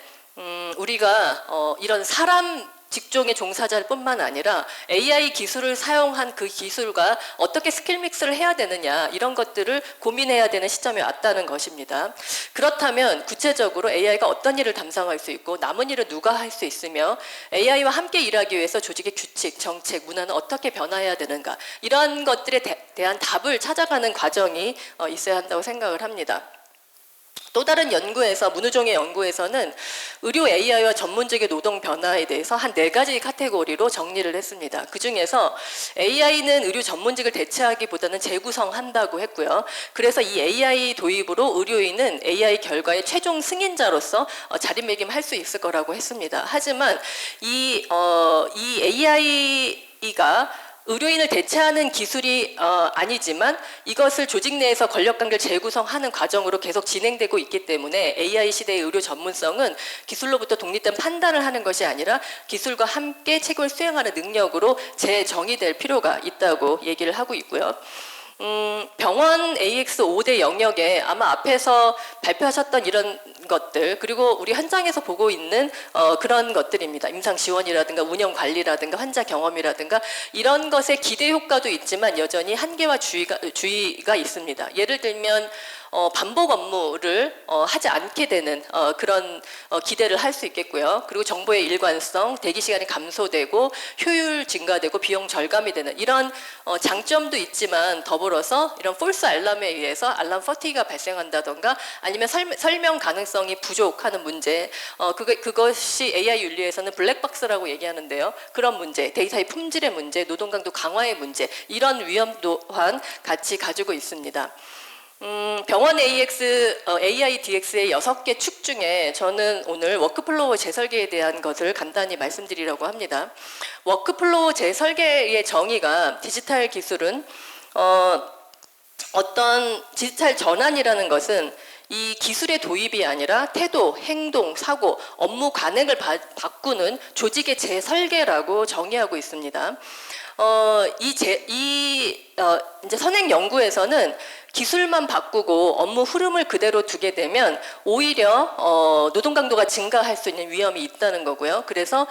우리가 이런 사람 직종의 종사자일 뿐만 아니라 AI 기술을 사용한 그 기술과 어떻게 스킬 믹스를 해야 되느냐 이런 것들을 고민해야 되는 시점에 왔다는 것입니다. 그렇다면 구체적으로 AI가 어떤 일을 담당할 수 있고 남은 일을 누가 할 수 있으며 AI와 함께 일하기 위해서 조직의 규칙, 정책, 문화는 어떻게 변화해야 되는가 이런 것들에 대한 답을 찾아가는 과정이 있어야 한다고 생각을 합니다. 또 다른 연구에서 문우종의 연구에서는 의료 AI와 전문직의 노동 변화에 대해서 한 4가지 카테고리로 정리를 했습니다. 그중에서 AI는 의료 전문직을 대체하기보다는 재구성한다고 했고요. 그래서 이 AI 도입으로 의료인은 AI 결과의 최종 승인자로서 자리매김할 수 있을 거라고 했습니다. 하지만 이 AI가 의료인을 대체하는 기술이 아니지만 이것을 조직 내에서 권력관계를 재구성하는 과정으로 계속 진행되고 있기 때문에 AI 시대의 의료 전문성은 기술로부터 독립된 판단을 하는 것이 아니라 기술과 함께 책임을 수행하는 능력으로 재정의될 필요가 있다고 얘기를 하고 있고요. 병원 AX 5대 영역에 아마 앞에서 발표하셨던 이런 것들 그리고 우리 현장에서 보고 있는 그런 것들입니다. 임상 지원이라든가 운영 관리라든가 환자 경험이라든가 이런 것의 기대 효과도 있지만 여전히 한계와 주의가 있습니다. 예를 들면 반복 업무를 하지 않게 되는 그런 기대를 할 수 있겠고요. 그리고 정보의 일관성, 대기 시간이 감소되고 효율 증가되고 비용 절감이 되는 이런 장점도 있지만 더불어서 이런 폴스 알람에 의해서 알람 퍼티가 발생한다던가 아니면 설명 가능성이 부족하는 문제 그것이 AI 윤리에서는 블랙박스라고 얘기하는데요. 그런 문제, 데이터의 품질의 문제, 노동 강도 강화의 문제 이런 위험 또한 같이 가지고 있습니다. 병원 AI DX의 6개 축 중에 저는 오늘 워크플로우 재설계에 대한 것을 간단히 말씀드리려고 합니다. 워크플로우 재설계의 정의가 디지털 기술은 어떤 디지털 전환이라는 것은 이 기술의 도입이 아니라 태도, 행동, 사고, 업무 관행을 바꾸는 조직의 재설계라고 정의하고 있습니다. 이제 선행 연구에서는 기술만 바꾸고 업무 흐름을 그대로 두게 되면 오히려 노동 강도가 증가할 수 있는 위험이 있다는 거고요. 그래서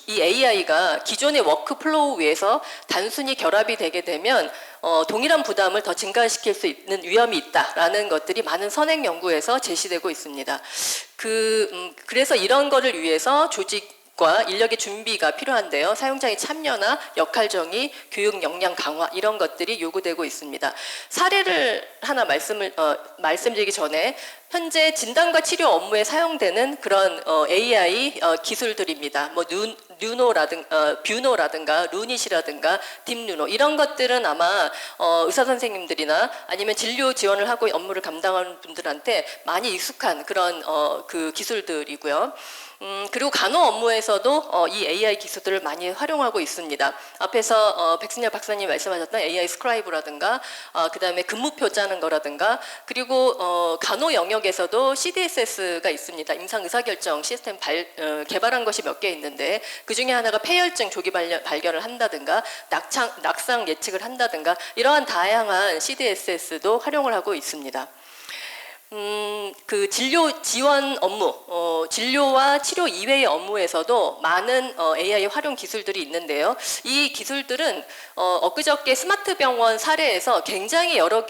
이 AI가 기존의 워크플로우에서 단순히 결합이 되게 되면 동일한 부담을 더 증가시킬 수 있는 위험이 있다라는 것들이 많은 선행 연구에서 제시되고 있습니다. 그래서 이런 거를 위해서 조직과 인력의 준비가 필요한데요. 사용자의 참여나 역할 정의, 교육 역량 강화 이런 것들이 요구되고 있습니다. 사례를 하나 말씀드리기 전에 현재 진단과 치료 업무에 사용되는 그런 AI 기술들입니다. 뭐 뷰노라든가 루닛이라든가 딥루노 이런 것들은 아마 의사 선생님들이나 아니면 진료 지원을 하고 업무를 감당하는 분들한테 많이 익숙한 그런 그 기술들이고요. 그리고 간호 업무에서도 이 AI 기술들을 많이 활용하고 있습니다. 앞에서 백승열 박사님 말씀하셨던 AI 스크라이브라든가 그다음에 근무표 짜는 거라든가 그리고 간호 영역에서도 CDSS가 있습니다. 임상 의사결정 시스템 개발한 것이 몇 개 있는데 그중에 하나가 폐혈증 조기 발견을 한다든가 낙상 예측을 한다든가 이러한 다양한 CDSS도 활용을 하고 있습니다. 그 진료 지원 업무, 진료와 치료 이외의 업무에서도 많은 AI 활용 기술들이 있는데요. 이 기술들은 엊그저께 스마트 병원 사례에서 굉장히 여러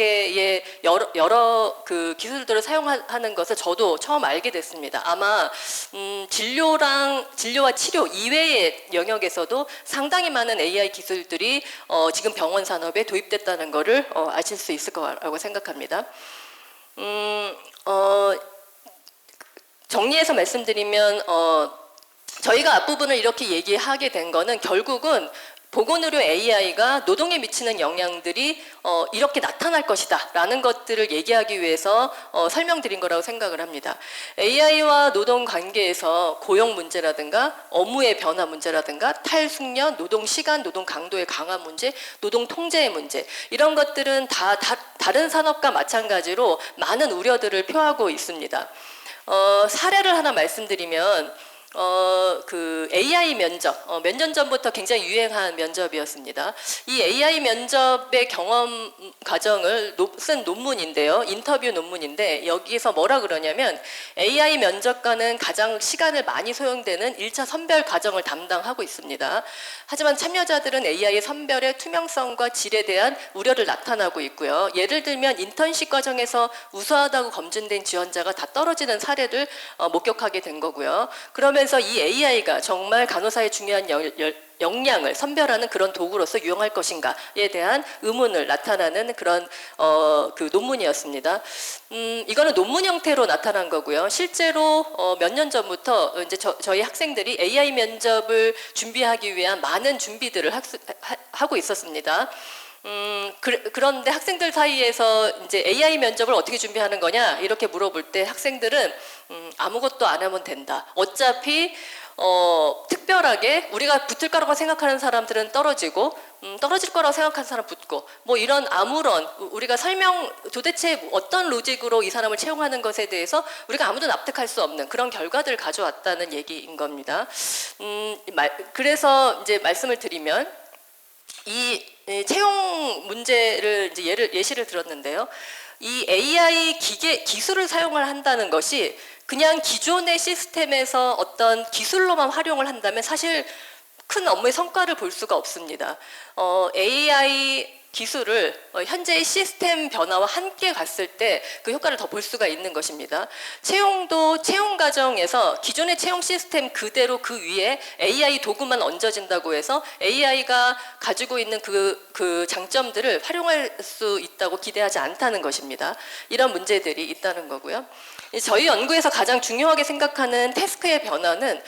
그 기술들을 사용하는 것을 저도 처음 알게 됐습니다. 아마 진료와 치료 이외의 영역에서도 상당히 많은 AI 기술들이 지금 병원 산업에 도입됐다는 것을 아실 수 있을 거라고 생각합니다. 정리해서 말씀드리면 저희가 앞부분을 이렇게 얘기하게 된 거는 결국은 보건의료 AI가 노동에 미치는 영향들이 이렇게 나타날 것이다라는 것들을 얘기하기 위해서 설명드린 거라고 생각을 합니다. AI와 노동 관계에서 고용 문제라든가 업무의 변화 문제라든가 탈숙련, 노동 시간, 노동 강도의 강화 문제, 노동 통제의 문제 이런 것들은 다른 산업과 마찬가지로 많은 우려들을 표하고 있습니다. 사례를 하나 말씀드리면 그 AI 면접, 몇 년 전부터 굉장히 유행한 면접이었습니다. 이 AI 면접의 경험 과정을 쓴 논문인데요. 인터뷰 논문인데 여기서 뭐라 그러냐면 AI 면접관은 가장 시간을 많이 소요되는 1차 선별 과정을 담당하고 있습니다. 하지만 참여자들은 AI의 선별의 투명성과 질에 대한 우려를 나타나고 있고요. 예를 들면 인턴십 과정에서 우수하다고 검증된 지원자가 다 떨어지는 사례를 목격하게 된 거고요. 그러면서 이 AI가 정말 간호사의 중요한 역량을 선별하는 그런 도구로서 유용할 것인가에 대한 의문을 나타나는 그런 그 논문이었습니다. 이거는 논문 형태로 나타난 거고요. 실제로 몇 년 전부터 이제 저희 학생들이 AI 면접을 준비하기 위한 많은 준비들을 하고 있었습니다. 그런데 학생들 사이에서 이제 AI 면접을 어떻게 준비하는 거냐 이렇게 물어볼 때 학생들은 아무것도 안 하면 된다. 어차피 특별하게 우리가 붙을 거라고 생각하는 사람들은 떨어지고 떨어질 거라고 생각하는 사람 붙고 뭐 이런 아무런 우리가 도대체 어떤 로직으로 이 사람을 채용하는 것에 대해서 우리가 아무도 납득할 수 없는 그런 결과들을 가져왔다는 얘기인 겁니다. 그래서 이제 말씀을 드리면 이 채용 문제를 이제 예시를 들었는데요. 이 AI 기술을 사용을 한다는 것이 그냥 기존의 시스템에서 어떤 기술로만 활용을 한다면 사실 큰 업무의 성과를 볼 수가 없습니다. AI 기술을 현재의 시스템 변화와 함께 갔을 때 그 효과를 더 볼 수가 있는 것입니다. 채용도 채용 과정에서 기존의 채용 시스템 그대로 그 위에 AI 도구만 얹어진다고 해서 AI가 가지고 있는 그 장점들을 활용할 수 있다고 기대하지 않다는 것입니다. 이런 문제들이 있다는 거고요. 저희 연구에서 가장 중요하게 생각하는 태스크의 변화는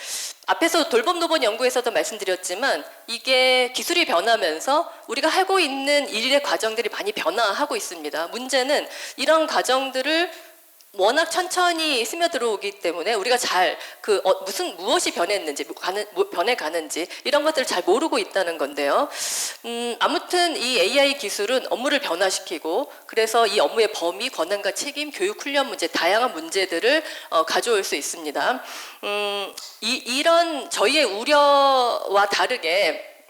앞에서 돌봄노본 연구에서도 말씀드렸지만 이게 기술이 변하면서 우리가 하고 있는 일의 과정들이 많이 변화하고 있습니다. 문제는 이런 과정들을 워낙 천천히 스며들어오기 때문에 우리가 잘 무엇이 변했는지 변해가는지 이런 것들을 잘 모르고 있다는 건데요. 아무튼 이 AI 기술은 업무를 변화시키고 그래서 이 업무의 범위, 권한과 책임, 교육 훈련 문제 다양한 문제들을 가져올 수 있습니다. 이런 저희의 우려와 다르게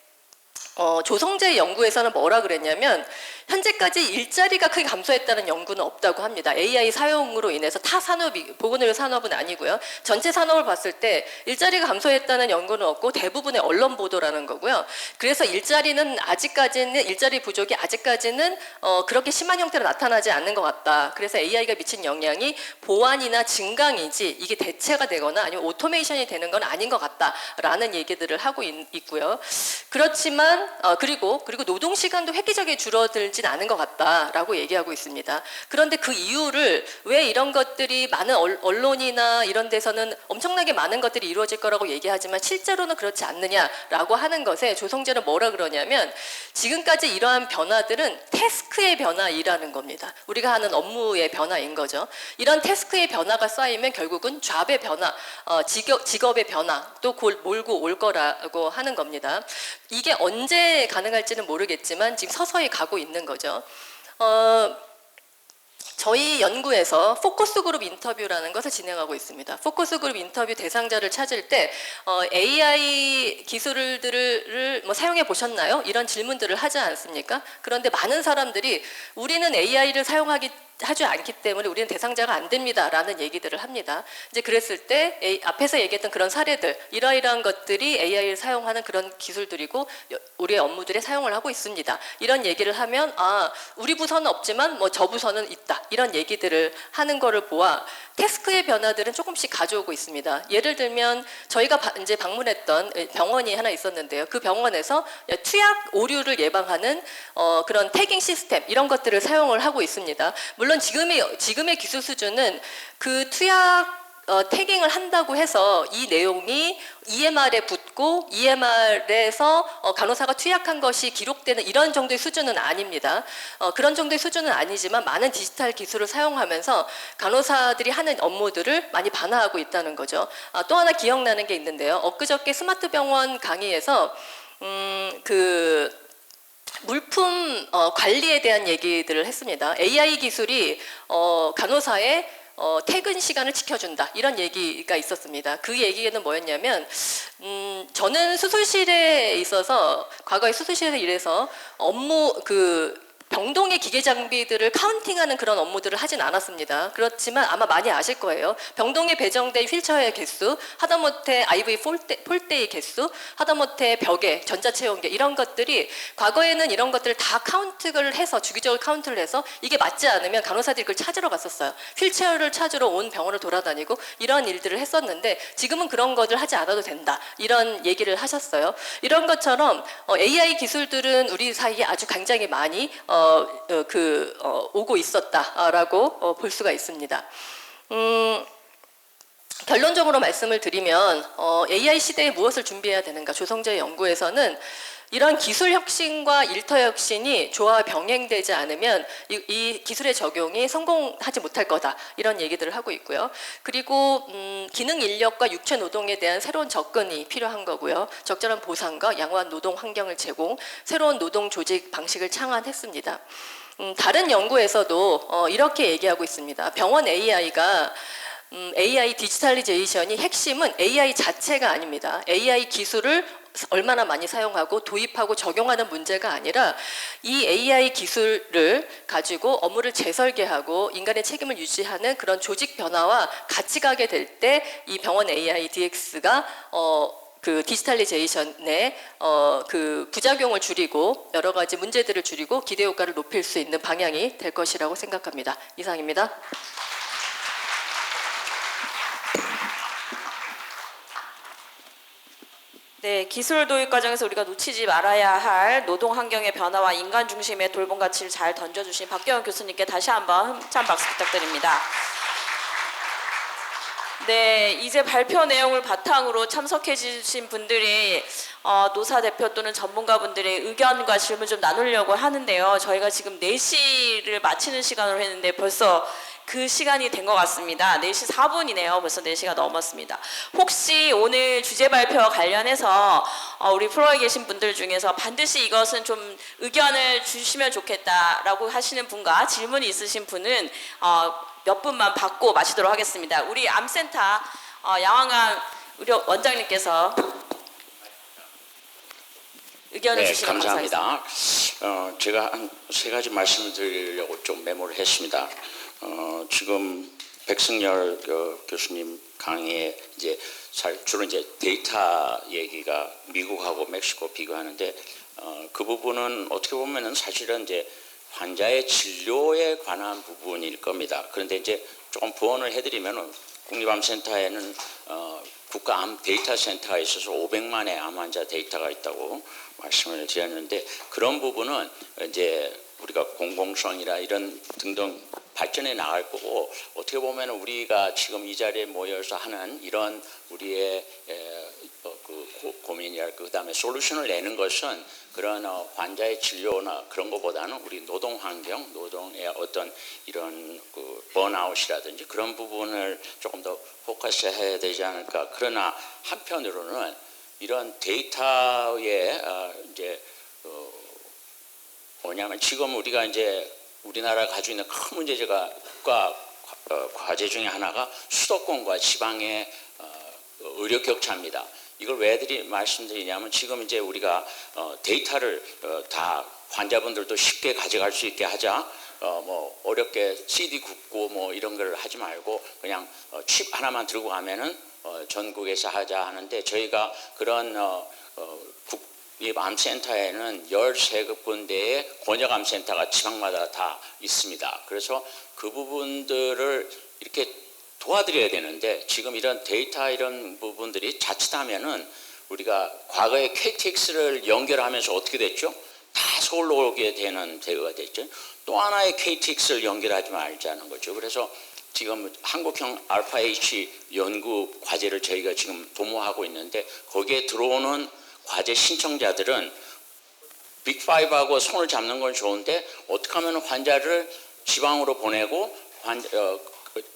조성재 연구에서는 뭐라 그랬냐면 현재까지 일자리가 크게 감소했다는 연구는 없다고 합니다. AI 사용으로 인해서 타 산업이 보건의료 산업은 아니고요. 전체 산업을 봤을 때 일자리가 감소했다는 연구는 없고 대부분의 언론 보도라는 거고요. 그래서 일자리 부족이 아직까지는 그렇게 심한 형태로 나타나지 않는 것 같다. 그래서 AI가 미친 영향이 보완이나 증강이지 이게 대체가 되거나 아니면 오토메이션이 되는 건 아닌 것 같다라는 얘기들을 하고 있고요. 그렇지만 그리고 노동 시간도 획기적이 줄어들진 않은 것 같다라고 얘기하고 있습니다. 그런데 그 이유를 왜 이런 것들이 많은 언론이나 이런 데서는 엄청나게 많은 것들이 이루어질 거라고 얘기하지만 실제로는 그렇지 않느냐라고 하는 것에 조성재는 뭐라 그러냐면 지금까지 이러한 변화들은 태스크의 변화이라는 겁니다. 우리가 하는 업무의 변화인 거죠. 이런 태스크의 변화가 쌓이면 결국은 잡의 변화, 직업의 변화 또 몰고 올 거라고 하는 겁니다. 이게 언제 가능할지는 모르겠지만 지금 서서히 가고 있는 거죠. 저희 연구에서 포커스 그룹 인터뷰라는 것을 진행하고 있습니다. 포커스 그룹 인터뷰 대상자를 찾을 때 AI 기술들을 사용해 보셨나요? 이런 질문들을 하지 않습니까? 그런데 많은 사람들이 우리는 AI를 하지 않기 때문에 우리는 대상자가 안 됩니다라는 얘기들을 합니다. 이제 그랬을 때 앞에서 얘기했던 그런 사례들, 이러이러한 것들이 AI를 사용하는 그런 기술들이고 우리의 업무들에 사용을 하고 있습니다. 이런 얘기를 하면 우리 부서는 없지만 저 부서는 있다. 이런 얘기들을 하는 거를 보아 태스크의 변화들은 조금씩 가져오고 있습니다. 예를 들면 저희가 이제 방문했던 병원이 하나 있었는데요. 그 병원에서 투약 오류를 예방하는 그런 태깅 시스템 이런 것들을 사용을 하고 있습니다. 물론 지금의 기술 수준은 그 투약 태깅을 한다고 해서 이 내용이 EMR에 붙고 EMR에서 간호사가 투약한 것이 기록되는 이런 정도의 수준은 아닙니다. 그런 정도의 수준은 아니지만 많은 디지털 기술을 사용하면서 간호사들이 하는 업무들을 많이 반화하고 있다는 거죠. 또 하나 기억나는 게 있는데요. 엊그저께 스마트 병원 강의에서 그 물품 관리에 대한 얘기들을 했습니다. AI 기술이 간호사의 퇴근 시간을 지켜준다 이런 얘기가 있었습니다. 그 얘기는 뭐였냐면 저는 수술실에 있어서 과거에 수술실에 일해서 업무 병동의 기계 장비들을 카운팅하는 그런 업무들을 하진 않았습니다. 그렇지만 아마 많이 아실 거예요. 병동에 배정된 휠체어의 개수, 하다못해 IV 폴대의 개수, 하다못해 벽에 전자체온계 이런 것들이 과거에는 이런 것들을 다 카운트를 해서 주기적으로 카운트를 해서 이게 맞지 않으면 간호사들이 그걸 찾으러 갔었어요. 휠체어를 찾으러 온 병원을 돌아다니고 이런 일들을 했었는데 지금은 그런 것을 하지 않아도 된다. 이런 얘기를 하셨어요. 이런 것처럼 AI 기술들은 우리 사이에 아주 굉장히 많이 오고 있었다라고 볼 수가 있습니다. 결론적으로 말씀을 드리면 AI 시대에 무엇을 준비해야 되는가? 조성재 연구에서는 이런 기술 혁신과 일터 혁신이 조화 병행되지 않으면 이 기술의 적용이 성공하지 못할 거다 이런 얘기들을 하고 있고요. 그리고 기능 인력과 육체 노동에 대한 새로운 접근이 필요한 거고요. 적절한 보상과 양호한 노동 환경을 제공, 새로운 노동 조직 방식을 창안했습니다. 다른 연구에서도 이렇게 얘기하고 있습니다. 병원 AI가 AI 디지털리제이션이 핵심은 AI 자체가 아닙니다. AI 기술을 얼마나 많이 사용하고 도입하고 적용하는 문제가 아니라 이 AI 기술을 가지고 업무를 재설계하고 인간의 책임을 유지하는 그런 조직 변화와 같이 가게 될 때 이 병원 AI DX가 그 디지털리제이션의 그 부작용을 줄이고 여러 가지 문제들을 줄이고 기대 효과를 높일 수 있는 방향이 될 것이라고 생각합니다. 이상입니다. 네, 기술 도입 과정에서 우리가 놓치지 말아야 할 노동 환경의 변화와 인간 중심의 돌봄 가치를 잘 던져주신 박경원 교수님께 다시 한번 힘찬 박수 부탁드립니다. 네, 이제 발표 내용을 바탕으로 참석해 주신 분들이 노사 대표 또는 전문가분들의 의견과 질문 좀 나누려고 하는데요. 저희가 지금 4시를 마치는 시간으로 했는데 벌써 그 시간이 된 것 같습니다. 4시 4분이네요. 벌써 4시가 넘었습니다. 혹시 오늘 주제 발표와 관련해서 우리 프로에 계신 분들 중에서 반드시 이것은 좀 의견을 주시면 좋겠다라고 하시는 분과 질문이 있으신 분은 몇 분만 받고 마치도록 하겠습니다. 우리 암센터 양환강 의료 원장님께서 의견을 주시면 감사합니다. 제가 한 3가지 말씀을 드리려고 좀 메모를 했습니다. 지금 백승열 교수님 강의에 이제 주로 이제 데이터 얘기가 미국하고 멕시코 비교하는데 그 부분은 어떻게 보면은 사실은 이제 환자의 진료에 관한 부분일 겁니다. 그런데 이제 조금 부언을 해드리면은 국립암센터에는 국가암 데이터 센터가 있어서 500만의 암 환자 데이터가 있다고 말씀을 드렸는데 그런 부분은 이제 우리가 공공성이나 이런 등등 발전해 나갈 거고 어떻게 보면 우리가 지금 이 자리에 모여서 하는 이런 우리의 고민이랄까 그다음에 솔루션을 내는 것은 그런 환자의 진료나 그런 것보다는 우리 노동 환경, 노동의 어떤 이런 번아웃이라든지 그런 부분을 조금 더 포커스해야 되지 않을까. 그러나 한편으로는 이런 데이터에 이제 뭐냐면 지금 우리가 이제 우리나라가 가지고 있는 큰 문제가 과제 중에 하나가 수도권과 지방의 의료 격차입니다. 이걸 왜 말씀드리냐면 지금 이제 우리가 데이터를 다 환자분들도 쉽게 가져갈 수 있게 하자. 뭐 어렵게 CD 굽고 뭐 이런 걸 하지 말고 그냥 칩 하나만 들고 가면은 전국에서 하자 하는데 저희가 그런 이 암센터에는 13군데의 권역암센터가 지방마다 다 있습니다. 그래서 그 부분들을 이렇게 도와드려야 되는데 지금 이런 데이터 이런 부분들이 자칫하면은 우리가 과거에 KTX를 연결하면서 어떻게 됐죠? 다 서울로 오게 되는 대우가 됐죠. 또 하나의 KTX를 연결하지 말자는 거죠. 그래서 지금 한국형 알파-H 연구 과제를 저희가 지금 도모하고 있는데 거기에 들어오는 과제 신청자들은 빅5하고 손을 잡는 건 좋은데 어떻게 하면 환자를 지방으로 보내고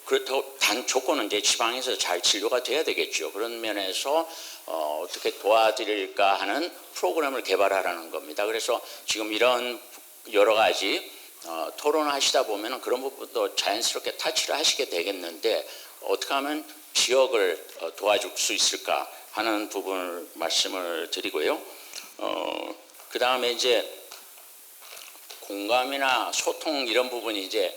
그렇다고 단 조건은 이제 지방에서 잘 진료가 돼야 되겠죠. 그런 면에서 어떻게 도와드릴까 하는 프로그램을 개발하라는 겁니다. 그래서 지금 이런 여러 가지 토론하시다 보면 그런 부분도 자연스럽게 타치를 하시게 되겠는데 어떻게 하면 지역을 도와줄 수 있을까 하는 부분을 말씀을 드리고요. 그 다음에 이제 공감이나 소통 이런 부분이 이제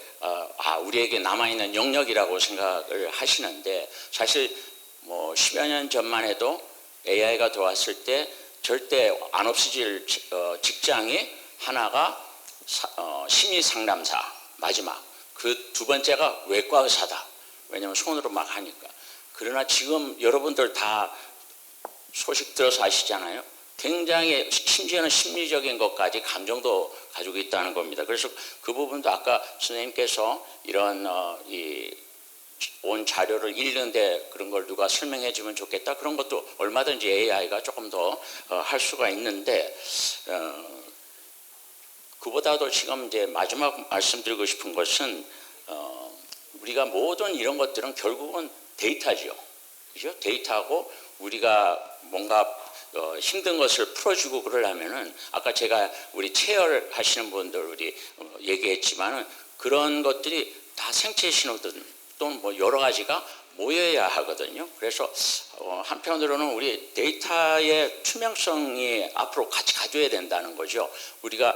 우리에게 남아있는 영역이라고 생각을 하시는데 사실 뭐 10여 년 전만 해도 AI가 들어왔을 때 절대 안 없어질 직장이 하나가 심리상담사 마지막 그 두 번째가 외과 의사다. 왜냐하면 손으로 막 하니까. 그러나 지금 여러분들 다 소식 들어서 아시잖아요. 굉장히 심지어는 심리적인 것까지 감정도 가지고 있다는 겁니다. 그래서 그 부분도 아까 선생님께서 이런 온 자료를 읽는데 그런 걸 누가 설명해 주면 좋겠다. 그런 것도 얼마든지 AI가 조금 더 할 수가 있는데 그보다도 지금 이제 마지막 말씀드리고 싶은 것은 우리가 모든 이런 것들은 결국은 데이터죠. 그죠? 데이터하고 우리가 뭔가 힘든 것을 풀어주고 그러려면은 아까 제가 우리 체열 하시는 분들 우리 얘기했지만은 그런 것들이 다 생체 신호든 또는 뭐 여러 가지가 모여야 하거든요. 그래서 한편으로는 우리 데이터의 투명성이 앞으로 같이 가져야 된다는 거죠. 우리가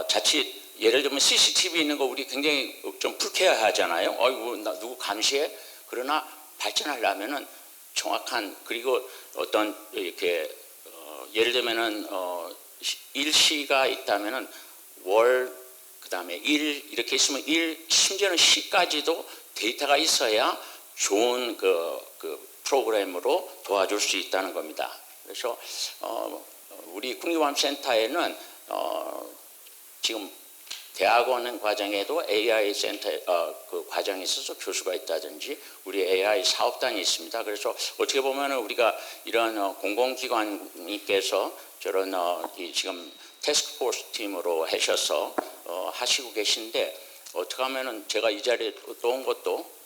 자칫 예를 들면 CCTV 있는 거 우리 굉장히 좀 불쾌하잖아요. 어이구 나 누구 감시해? 그러나 발전하려면은 정확한 그리고 어떤 이렇게 예를 들면은 일시가 있다면은 월 그다음에 일 이렇게 있으면 일 심지어는 시까지도 데이터가 있어야 좋은 그 프로그램으로 도와줄 수 있다는 겁니다. 그래서 우리 국립암센터에는 지금 대학원 과정에도 AI 센터 그 과정에 있어서 교수가 있다든지 우리 AI 사업단이 있습니다. 그래서 어떻게 보면은 우리가 이런 공공기관님께서 저런 이 지금 태스크포스 팀으로 하셔서 하시고 계신데 어떻게 하면은 제가 이 자리에 또 온 것도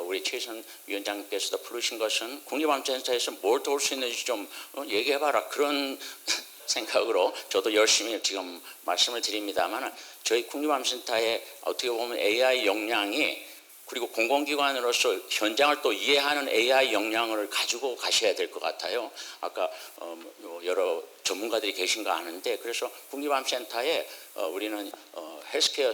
우리 최선 위원장님께서도 부르신 것은 국립암센터에서 뭘 도울 수 있는지 좀 얘기해봐라 그런 생각으로 저도 열심히 지금 말씀을 드립니다만 저희 국립암센터에 어떻게 보면 AI 역량이 그리고 공공기관으로서 현장을 또 이해하는 AI 역량을 가지고 가셔야 될 것 같아요. 아까 여러 전문가들이 계신 거 아는데 그래서 국립암센터에 우리는 헬스케어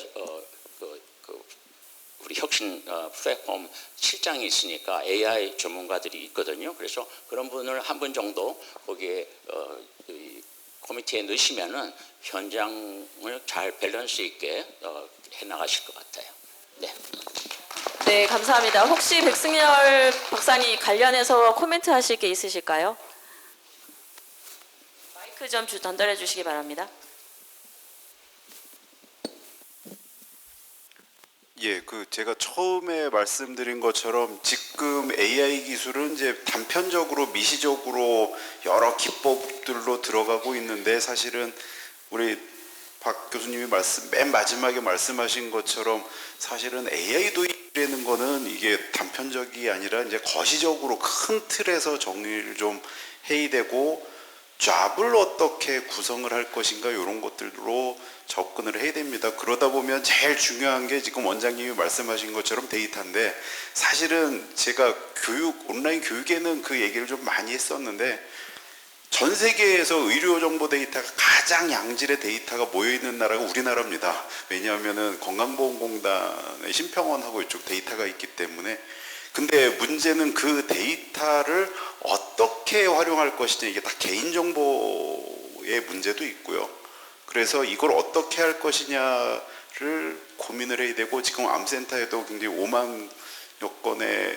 우리 혁신 플랫폼 실장이 있으니까 AI 전문가들이 있거든요. 그래서 그런 분을 한 분 정도 거기에 코미티에 넣으시면은 현장을 잘 밸런스 있게 해나가실 것 같아요. 네. 네, 감사합니다. 혹시 백승열 박사님 관련해서 코멘트 하실 게 있으실까요? 마이크 좀 전달해 주시기 바랍니다. 예, 제가 처음에 말씀드린 것처럼 지금 AI 기술은 이제 단편적으로 미시적으로 여러 기법들로 들어가고 있는데 사실은 우리 박 교수님이 맨 마지막에 말씀하신 것처럼 사실은 AI 도입이라는 거는 이게 단편적이 아니라 이제 거시적으로 큰 틀에서 정리를 좀 해야 되고 잡을 어떻게 구성을 할 것인가 이런 것들로 접근을 해야 됩니다. 그러다 보면 제일 중요한 게 지금 원장님이 말씀하신 것처럼 데이터인데 사실은 제가 온라인 교육에는 그 얘기를 좀 많이 했었는데 전 세계에서 의료정보 데이터가 가장 양질의 데이터가 모여있는 나라가 우리나라입니다. 왜냐하면 건강보험공단의 심평원하고 이쪽 데이터가 있기 때문에 근데 문제는 그 데이터를 어떻게 활용할 것이냐 이게 다 개인정보의 문제도 있고요. 그래서 이걸 어떻게 할 것이냐를 고민을 해야 되고 지금 암센터에도 굉장히 5만 여 건의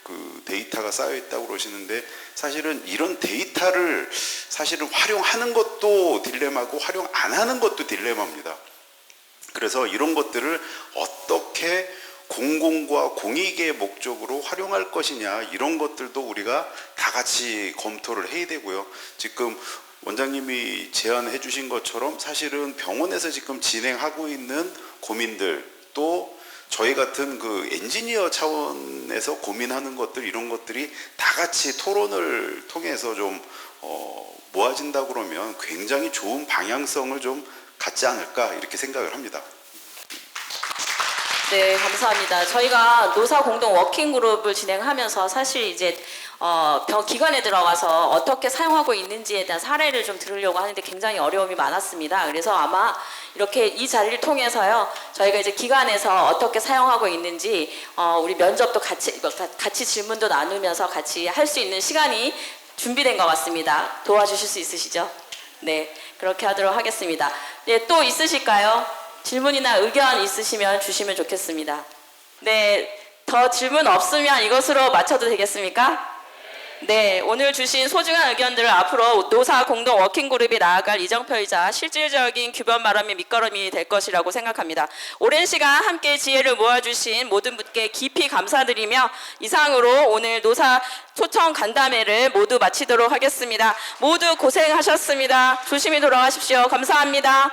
그 데이터가 쌓여 있다고 그러시는데 사실은 이런 데이터를 사실은 활용하는 것도 딜레마고 활용 안 하는 것도 딜레마입니다. 그래서 이런 것들을 어떻게 공공과 공익의 목적으로 활용할 것이냐, 이런 것들도 우리가 다 같이 검토를 해야 되고요. 지금 원장님이 제안해 주신 것처럼 사실은 병원에서 지금 진행하고 있는 고민들, 또 저희 같은 그 엔지니어 차원에서 고민하는 것들, 이런 것들이 다 같이 토론을 통해서 좀 모아진다 그러면 굉장히 좋은 방향성을 좀 갖지 않을까, 이렇게 생각을 합니다. 네, 감사합니다. 저희가 노사 공동 워킹 그룹을 진행하면서 사실 이제 기관에 들어가서 어떻게 사용하고 있는지에 대한 사례를 좀 들으려고 하는데 굉장히 어려움이 많았습니다. 그래서 아마 이렇게 이 자리를 통해서요, 저희가 이제 기관에서 어떻게 사용하고 있는지 우리 면접도 같이 질문도 나누면서 같이 할 수 있는 시간이 준비된 것 같습니다. 도와주실 수 있으시죠? 네, 그렇게 하도록 하겠습니다. 네, 또 있으실까요? 질문이나 의견 있으시면 주시면 좋겠습니다. 네, 더 질문 없으면 이것으로 마쳐도 되겠습니까? 네, 오늘 주신 소중한 의견들을 앞으로 노사 공동 워킹그룹이 나아갈 이정표이자 실질적인 규범 마련의 밑거름이 될 것이라고 생각합니다. 오랜 시간 함께 지혜를 모아주신 모든 분께 깊이 감사드리며 이상으로 오늘 노사 초청 간담회를 모두 마치도록 하겠습니다. 모두 고생하셨습니다. 조심히 돌아가십시오. 감사합니다.